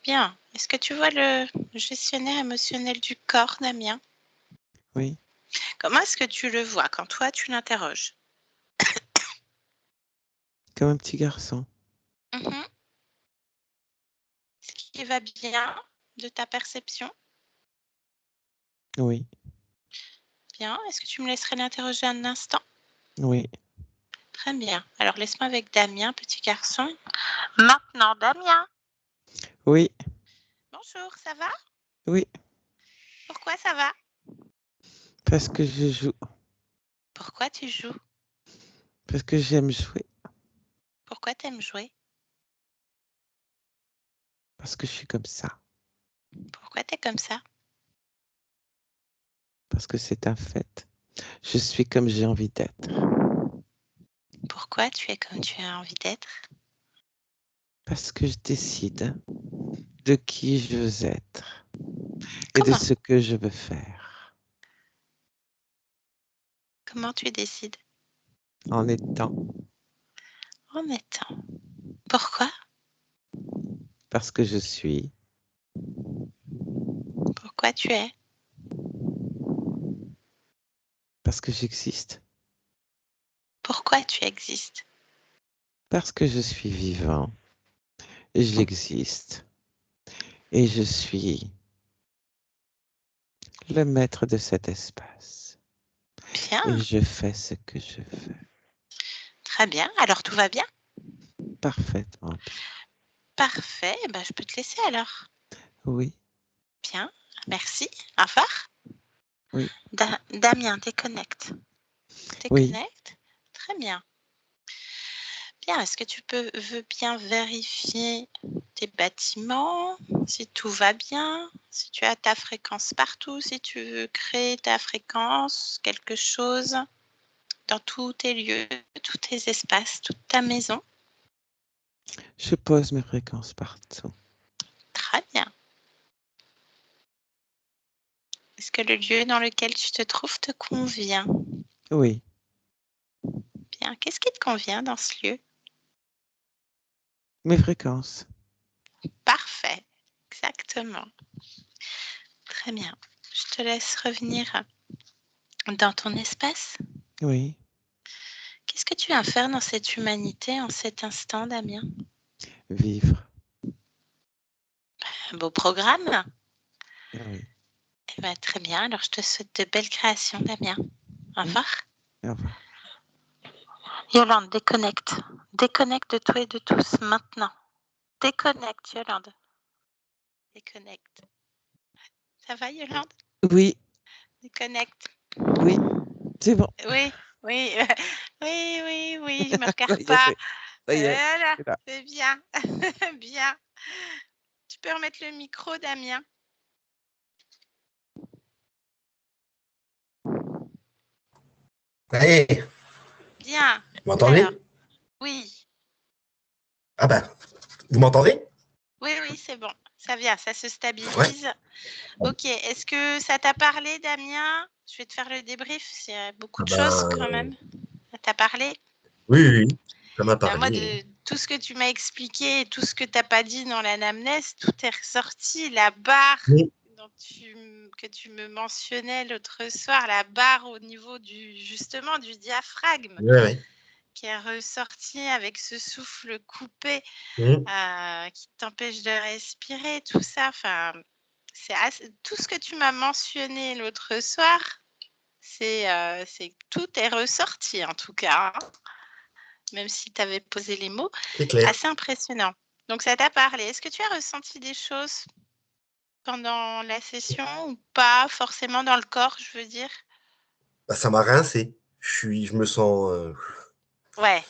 bien. Est-ce que tu vois le gestionnaire émotionnel du corps, Damien? Oui, Comment est-ce que tu le vois quand toi, tu l'interroges? comme un petit garçon. Mhm. Est-ce qu'il va bien de ta perception? Oui, Bien. Est-ce que tu me laisserais l'interroger un instant? oui, Très bien. Alors, laisse-moi avec Damien, petit garçon. Maintenant, Damien. oui, Bonjour, ça va? oui, Pourquoi ça va? parce que je joue, Pourquoi tu joues? parce que j'aime jouer, Pourquoi t'aimes jouer? parce que je suis comme ça, Pourquoi t'es comme ça? parce que c'est un fait. Je suis comme j'ai envie d'être, Pourquoi tu es comme tu as envie d'être? parce que je décide de qui je veux être et de Comment? ce que je veux faire Comment tu décides? en étant, En étant. Pourquoi? parce que je suis Pourquoi tu es? Parce que j'existe. Pourquoi tu existes? Parce que je suis vivant. Et j'existe. Et je suis le maître de cet espace. Bien, Et je fais ce que je veux. très bien. Alors tout va bien? Parfaitement bien. Parfait. Eh ben, je peux te laisser alors. Oui, Bien, merci. Au revoir. oui, Damien, déconnecte. oui. Déconnecte. Très bien. Bien, est-ce que tu veux bien vérifier tes bâtiments, si tout va bien, si tu as ta fréquence partout, si tu veux créer ta fréquence, quelque chose dans tous tes lieux, tous tes espaces, toute ta maison? Je pose mes fréquences partout. Très bien. Est-ce que le lieu dans lequel tu te trouves te convient? Oui, Bien. Qu'est-ce qui te convient dans ce lieu? mes fréquences. Parfait. Exactement. Très bien. Je te laisse revenir dans ton espace. Oui, Qu'est-ce que tu as à faire dans cette humanité en cet instant, Damien? vivre. Un beau programme. Oui. Eh ben, très bien. Alors, je te souhaite de belles créations, Damien. Au revoir. Au revoir. Yolande, déconnecte. Déconnecte de toi et de tous maintenant. Déconnecte, Yolande. Déconnecte. Ça va, Yolande? Oui, Déconnecte. oui, c'est bon. Oui, oui, oui, je me regarde Ça y est, pas. ça y est, Voilà, c'est là. c'est bien. Bien. Tu peux remettre le micro, Damien? Allez, Bien. vous m'entendez? Alors, oui. Ah bah, vous m'entendez? Oui, c'est bon. Ça vient, ça se Ouais. stabilise. Ok, est-ce que ça t'a parlé, Damien? Je vais te faire le débrief, c'est beaucoup Ah de choses bah, quand même. Ça t'a parlé? oui, ça m'a Moi, parlé. de tout ce que tu m'as expliqué et tout ce que tu n'as pas dit dans l'anamnèse, tout est ressorti. La barre Oui. que tu me mentionnais l'autre soir, la barre au niveau justement du diaphragme, Ouais. qui est ressortie avec ce souffle coupé Mhm. qui t'empêche de respirer, tout ça. Enfin, tout ce que tu m'as mentionné l'autre soir, c'est tout est ressorti en tout cas, hein, même si tu avais posé les mots. C'est clair. Assez impressionnant. Donc ça t'a parlé. Est-ce que tu as ressenti des choses pendant la session ou pas forcément dans le corps, je veux dire? Bah, ça m'a rincé. Je me sens Ouais.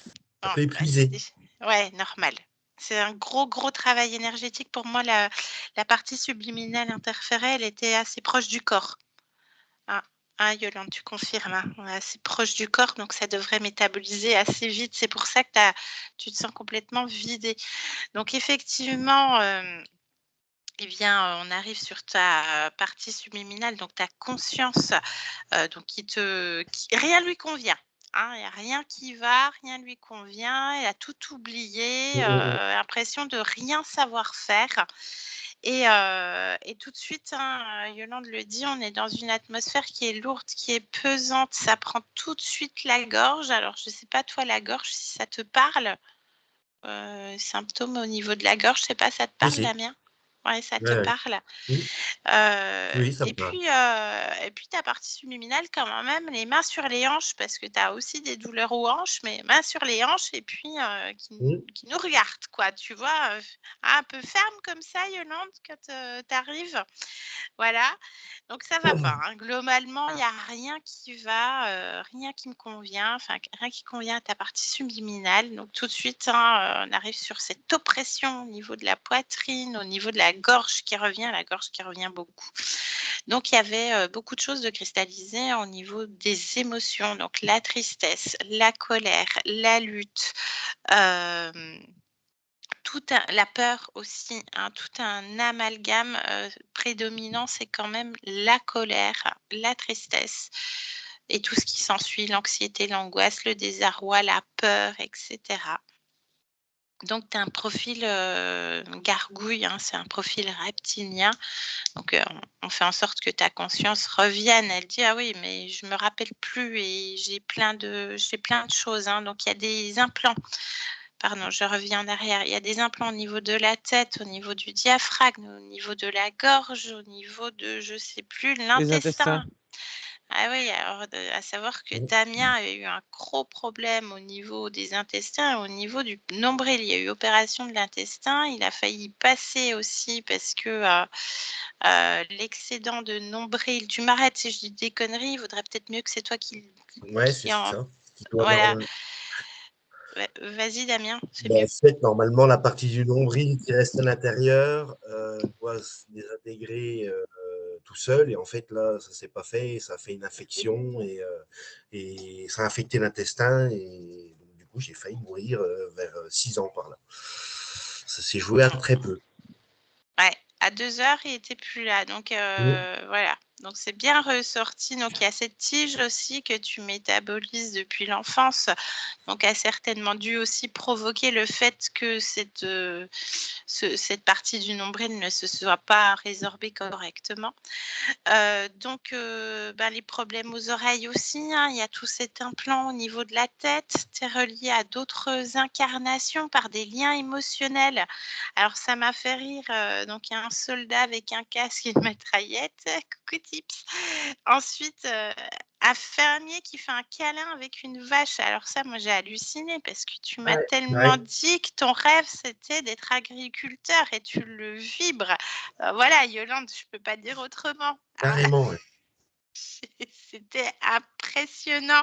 un Bon, peu bah, c'est épuisé. ouais, normal. C'est un gros travail énergétique. Pour moi, la partie subliminale interférée, elle était assez proche du corps. Ah, Yolande, tu confirmes, hein, on est assez proche du corps, donc ça devrait métaboliser assez vite. C'est pour ça que tu te sens complètement vidé. Donc effectivement, eh bien, on arrive sur ta partie subliminale, donc ta conscience, donc rien lui convient, hein. Il y a rien qui va, rien lui convient. Elle a tout oublié, l'impression de rien savoir faire et tout de suite, hein, Yolande le dit, on est dans une atmosphère qui est lourde, qui est pesante. Ça prend tout de suite la gorge. Alors, je ne sais pas, toi, la gorge, si ça te parle? Symptômes au niveau de la gorge, je sais pas, ça te parle, Si. Damien? Ouais, ça te Ouais. parle. Oui, oui, ça me parle. Et puis ta partie subliminale, quand même, les mains sur les hanches, parce que tu as aussi des douleurs aux hanches, mais mains sur les hanches et puis qui nous regardent, quoi. Tu vois, un peu ferme comme ça, Yolande, quand tu arrives. Voilà. Donc ça va pas, hein. Globalement, il y a rien qui va, rien qui me convient, enfin rien qui convient à ta partie subliminale. Donc tout de suite, hein, on arrive sur cette oppression au niveau de la poitrine, au niveau de la gorge qui revient beaucoup. Donc il y avait, beaucoup de choses de cristallisées au niveau des émotions, donc la tristesse, la colère, la lutte, la peur aussi, hein, tout un amalgame prédominant, c'est quand même la colère, la tristesse et tout ce qui s'ensuit, l'anxiété, l'angoisse, le désarroi, la peur, etc. Donc, tu as un profil gargouille, hein, c'est un profil reptilien. Donc, on fait en sorte que ta conscience revienne. Elle dit, ah oui, mais je me rappelle plus et j'ai plein de choses, hein. Donc, il y a des implants. Pardon, je reviens en arrière. Il y a des implants au niveau de la tête, au niveau du diaphragme, au niveau de la gorge, au niveau de, je sais plus, Les intestins. l'intestin. Ah oui, alors à savoir que Mmh. Damien a eu un gros problème au niveau des intestins et au niveau du nombril. Il y a eu opération de l'intestin. Il a failli passer aussi parce que l'excédent de nombril, tu m'arrêtes si je dis des conneries, il vaudrait peut-être mieux que c'est toi Ouais, c'est en... ça. Qui doit Voilà. leur- Vas-y Damien, c'est Ben, mieux. en fait, normalement, la partie du nombril qui reste à l'intérieur doit se désintégrer tout seul. Et en fait, là, ça s'est pas fait. Ça a fait une infection et ça a infecté l'intestin. Et donc, du coup, j'ai failli mourir vers 6 ans par là. Ça s'est joué à très peu. Ouais, à 2 heures, il était plus là. Donc, voilà. Donc, c'est bien ressorti. Donc, il y a cette tige aussi que tu métabolises depuis l'enfance. Donc, a certainement dû aussi provoquer le fait que cette partie du nombril ne se soit pas résorbée correctement. Donc, les problèmes aux oreilles aussi, hein. Il y a tout cet implant au niveau de la tête. Tu es relié à d'autres incarnations par des liens émotionnels. Alors, ça m'a fait rire. Donc, il y a un soldat avec un casque et une mitraillette. Coucou Tips. Ensuite, un fermier qui fait un câlin avec une vache. Alors ça, moi, j'ai halluciné parce que tu m'as Ouais, tellement ouais, dit que ton rêve, c'était d'être agriculteur et tu le vibres. Voilà, Yolande, je peux pas dire autrement. Ah, carrément. Ouais. c'était impressionnant.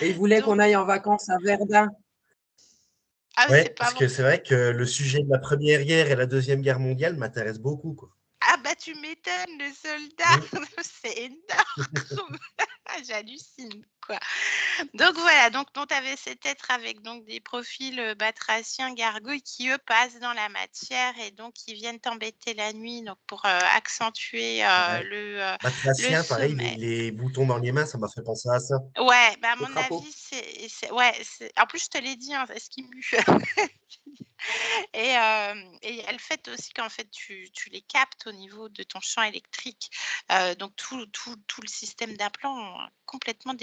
Et il voulait qu'on Donc, aille en vacances à Verdun. Ouais, c'est pas parce bon. que c'est vrai que le sujet de la Première Guerre et la Deuxième Guerre mondiale m'intéresse beaucoup, quoi. Ah bah tu m'étonnes, le soldat, c'est énorme. J'hallucine, quoi. Donc voilà, donc tu avais cet être avec donc des profils batraciens, gargouilles qui eux passent dans la matière et donc qui viennent t'embêter la nuit donc pour accentuer Ouais. le Batracien, pareil, sommeil. les boutons dans les mains, ça m'a fait penser à ça. Ouais, bah à Le mon crapaud. avis, ouais, en plus je te l'ai dit, hein, c'est ce qui mue. Et il y a le fait aussi qu'en fait, tu les captes au niveau de ton champ électrique. Donc, tout le système d'implant complètement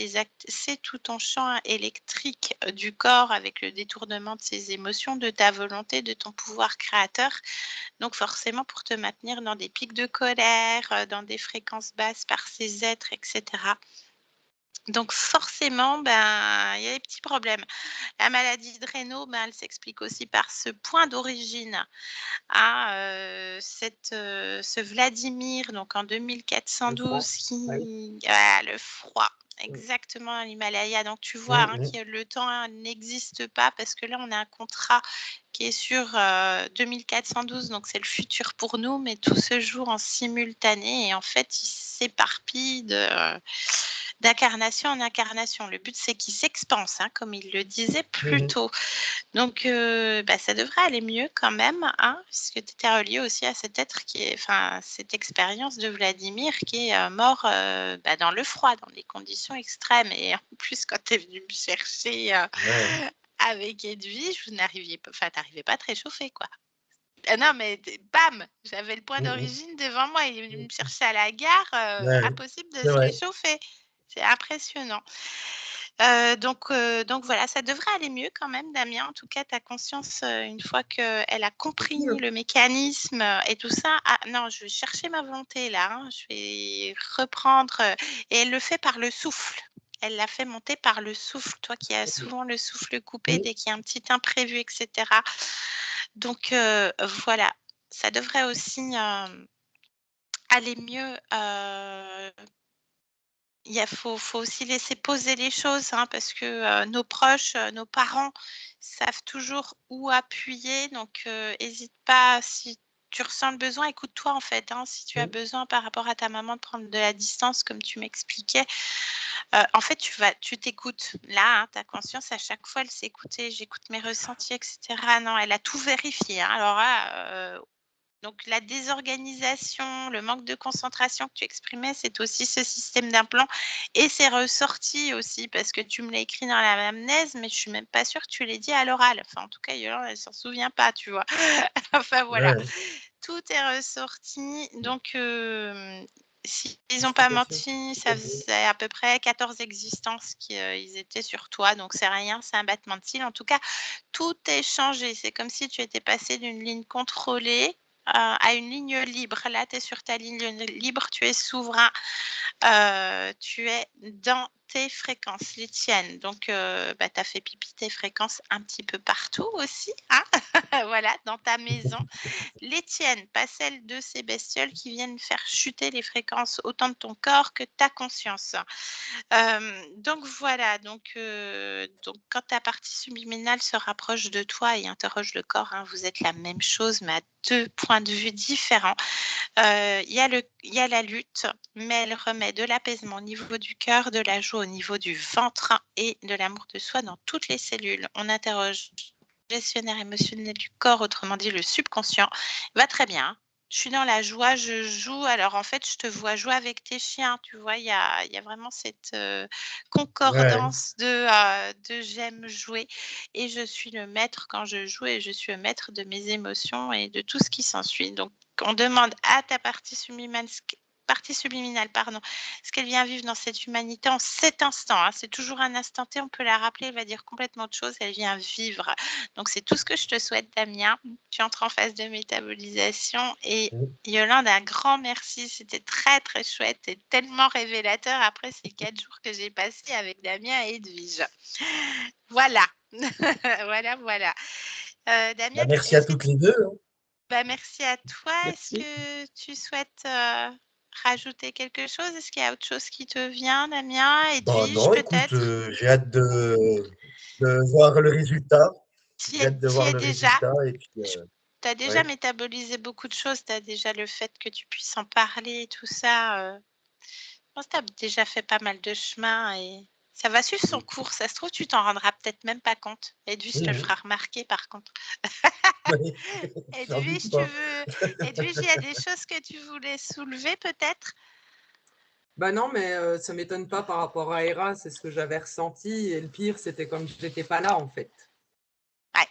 c'est tout ton champ électrique du corps avec le détournement de ses émotions, de ta volonté, de ton pouvoir créateur. Donc, forcément, pour te maintenir dans des pics de colère, dans des fréquences basses par ces êtres, etc. Donc, forcément, il y a des petits problèmes. La maladie de Raynaud, elle s'explique aussi par ce point d'origine à ce Vladimir, donc en Le froid. 2412, Ouais. le froid, exactement, à l'Himalaya. Donc tu vois que le temps n'existe pas parce que là, on a un contrat qui est sur 2412, donc c'est le futur pour nous, mais tout se joue en simultané et en fait, il s'éparpille d'incarnation en incarnation. Le but, c'est qu'il s'expanse, hein, comme il le disait plus tôt. Donc, ça devrait aller mieux quand même, hein, puisque tu étais relié aussi à cet être cette expérience de Vladimir qui est mort dans le froid, dans des conditions extrêmes. Et en plus, quand tu es venu me chercher avec Edwige, vous n'arriviez pas, t'arrivais pas à te réchauffer, quoi. Ah non, mais bam, j'avais le point d'origine devant moi. Il est venu me chercher à la gare, impossible de C'est se vrai. réchauffer. C'est impressionnant. Donc voilà, ça devrait aller mieux quand même, Damien. En tout cas, ta conscience, une fois qu'elle a compris le mécanisme et tout ça. Ah non, je vais chercher ma volonté là, hein. Je vais reprendre. Et elle le fait par le souffle. Elle l'a fait monter par le souffle. Toi qui as souvent le souffle coupé dès qu'il y a un petit imprévu, etc. Donc voilà, ça devrait aussi aller mieux. Faut aussi laisser poser les choses, hein, parce que nos proches, nos parents savent toujours où appuyer. Donc, hésite pas si tu ressens le besoin, écoute-toi en fait. Hein, si tu as besoin par rapport à ta maman de prendre de la distance, comme tu m'expliquais, en fait, tu t'écoutes. Là, hein, ta conscience, à chaque fois, elle s'est écoutée. J'écoute mes ressentis, etc. Non, elle a tout vérifié. Hein. Alors là, Donc, la désorganisation, le manque de concentration que tu exprimais, c'est aussi ce système d'implant. Et c'est ressorti aussi parce que tu me l'as écrit dans l'anamnèse, mais je suis même pas sûre que tu l'aies dit à l'oral. Enfin, en tout cas, Yolande, elle s'en souvient pas, tu vois. Enfin, voilà. Ouais, Tout est ressorti. Donc, s'ils n'ont pas explication. menti, ça faisait à peu près 14 existences qu'ils étaient sur toi. Donc, c'est rien, c'est un battement de cils. En tout cas, tout est changé. C'est comme si tu étais passé d'une ligne contrôlée à une ligne libre. Là, tu es sur ta ligne libre, tu es souverain, tu es dans tes fréquences, les tiennes. Donc, tu as fait pipi tes fréquences un petit peu partout aussi, hein. Voilà, dans ta maison. Les tiennes, pas celles de ces bestioles qui viennent faire chuter les fréquences autant de ton corps que ta conscience. Donc voilà, donc quand ta partie subliminale se rapproche de toi et interroge le corps, hein, vous êtes la même chose, mais à 2 points de vue différents. Il y a la lutte, mais elle remet de l'apaisement au niveau du cœur, de la joie au niveau du ventre et de l'amour de soi dans toutes les cellules. On interroge le gestionnaire émotionnel du corps, autrement dit le subconscient. Il va très bien. Je suis dans la joie, je joue. Alors, en fait, je te vois jouer avec tes chiens, tu vois. Il y a vraiment cette Ouais, concordance de j'aime jouer et je suis le maître quand je joue et je suis le maître de mes émotions et de tout ce qui s'ensuit. Donc, on demande à ta partie subliminale, ce qu'elle vient vivre dans cette humanité en cet instant, hein. C'est toujours un instant T, on peut la rappeler, elle va dire complètement autre chose, elle vient vivre. Donc, c'est tout ce que je te souhaite, Damien. Tu entres en phase de métabolisation et Yolande, un grand merci. C'était très, très chouette et tellement révélateur après ces 4 jours que j'ai passés avec Damien et Edwige. Voilà. Voilà. Damien, merci à toutes les deux, hein. merci à toi. Est-ce Merci. que tu souhaites rajouter quelque chose? Est-ce qu'il y a autre chose qui te vient, Damien? Bah Edwige, non, écoute, peut-être? j'ai hâte de voir le résultat. Tu J'ai hâte de y voir es le déjà? résultat et puis Tu as déjà ouais. métabolisé beaucoup de choses. Tu as déjà le fait que tu puisses en parler, tout ça. Je pense que tu as déjà fait pas mal de chemin et ça va suivre son cours. Ça se trouve, tu t'en rendras peut-être même pas compte. Edwige te le fera remarquer par contre. Oui, j'en Edwige, doute pas. Edwige, il y a des choses que tu voulais soulever peut-être? Bah non, mais ça m'étonne pas par rapport à Hera, c'est ce que j'avais ressenti. Et le pire, c'était comme je n'étais pas là, en fait. Ouais.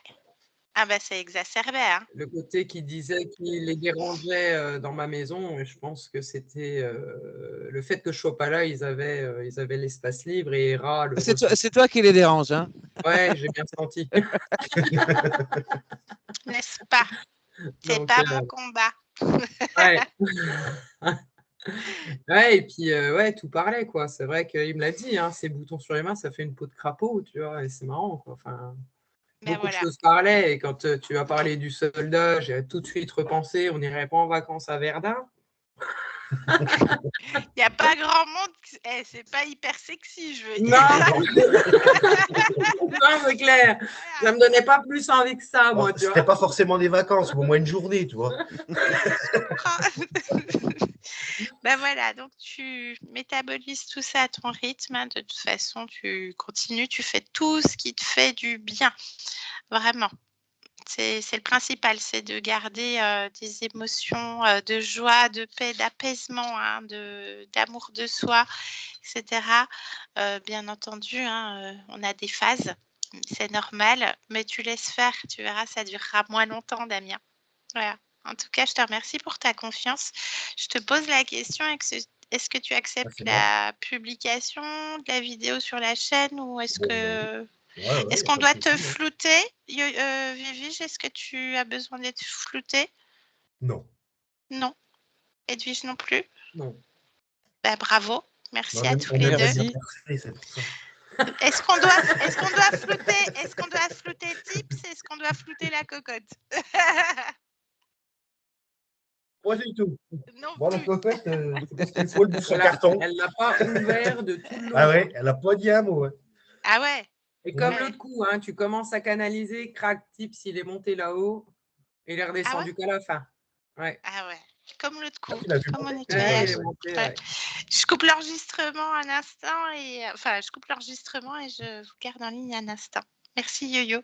Ah bah c'est exacerbé, hein. Le côté qui disait qu'il les dérangeait dans ma maison, et je pense que c'était le fait que je sois pas là, ils avaient l'espace libre et Hera le ressent. C'est toi qui les dérange, hein? Ouais, j'ai bien senti. N'est-ce pas? C'est Donc, pas mon combat. ouais. Ouais, et puis, ouais, tout parlait, quoi. C'est vrai qu'il me l'a dit, hein, ces boutons sur les mains, ça fait une peau de crapaud, tu vois, et c'est marrant, quoi. Enfin, Ben beaucoup de voilà. choses parlaient, et quand tu as parlé du soldat, j'ai tout de suite repensé, on n'irait pas en vacances à Verdun. Il n'y a pas grand monde. C'est pas hyper sexy, je veux dire. Non, non, c'est clair. Ça me donnait pas plus envie que ça, moi, tu C'était vois. pas forcément des vacances, mais au moins une journée, tu vois. Ben voilà, donc tu métabolises tout ça à ton rythme, hein. De toute façon, tu continues, tu fais tout ce qui te fait du bien. Vraiment. C'est le principal, c'est de garder des émotions de joie, de paix, d'apaisement, hein, d'amour de soi, etc. Bien entendu, hein, on a des phases, c'est normal, mais tu laisses faire, tu verras, ça durera moins longtemps, Damien. Voilà. En tout cas, je te remercie pour ta confiance. Je te pose la question, est-ce que tu acceptes C'est moi. la publication de la vidéo sur la chaîne ou est-ce Bon, que... ouais, Est-ce y a qu'on pas de doit te souci, hein. flouter, Vivige? Est-ce que tu as besoin d'être flouté? Non. Non. Edwige non plus? Non. Ben, bravo. Non, Merci à tous on les aimerait deux. bien Merci. percer, c'est pour ça. Est-ce qu'on doit flouter Tips? Est-ce qu'on doit flouter la cocotte? Pas du tout. Non Bon, la plus. cocotte, c'est parce qu'il faut le bouche en carton. Elle l'a pas ouvert de tout le long. Ah ouais, elle a pas dit un mot. Hein. Ah ouais. Et comme Ouais. l'autre coup, hein, tu commences à canaliser, crac, tips, il est monté là-haut, et il est Ah ouais? redescendu qu'à la fin. Ouais. Ah ouais. Comme l'autre Ah, coup, tu l'as vu comme au monter? Ouais, il nettoyage. est monté, Ouais. ouais. Je coupe l'enregistrement un instant et je coupe l'enregistrement et je vous garde en ligne un instant. Merci Yo-Yo.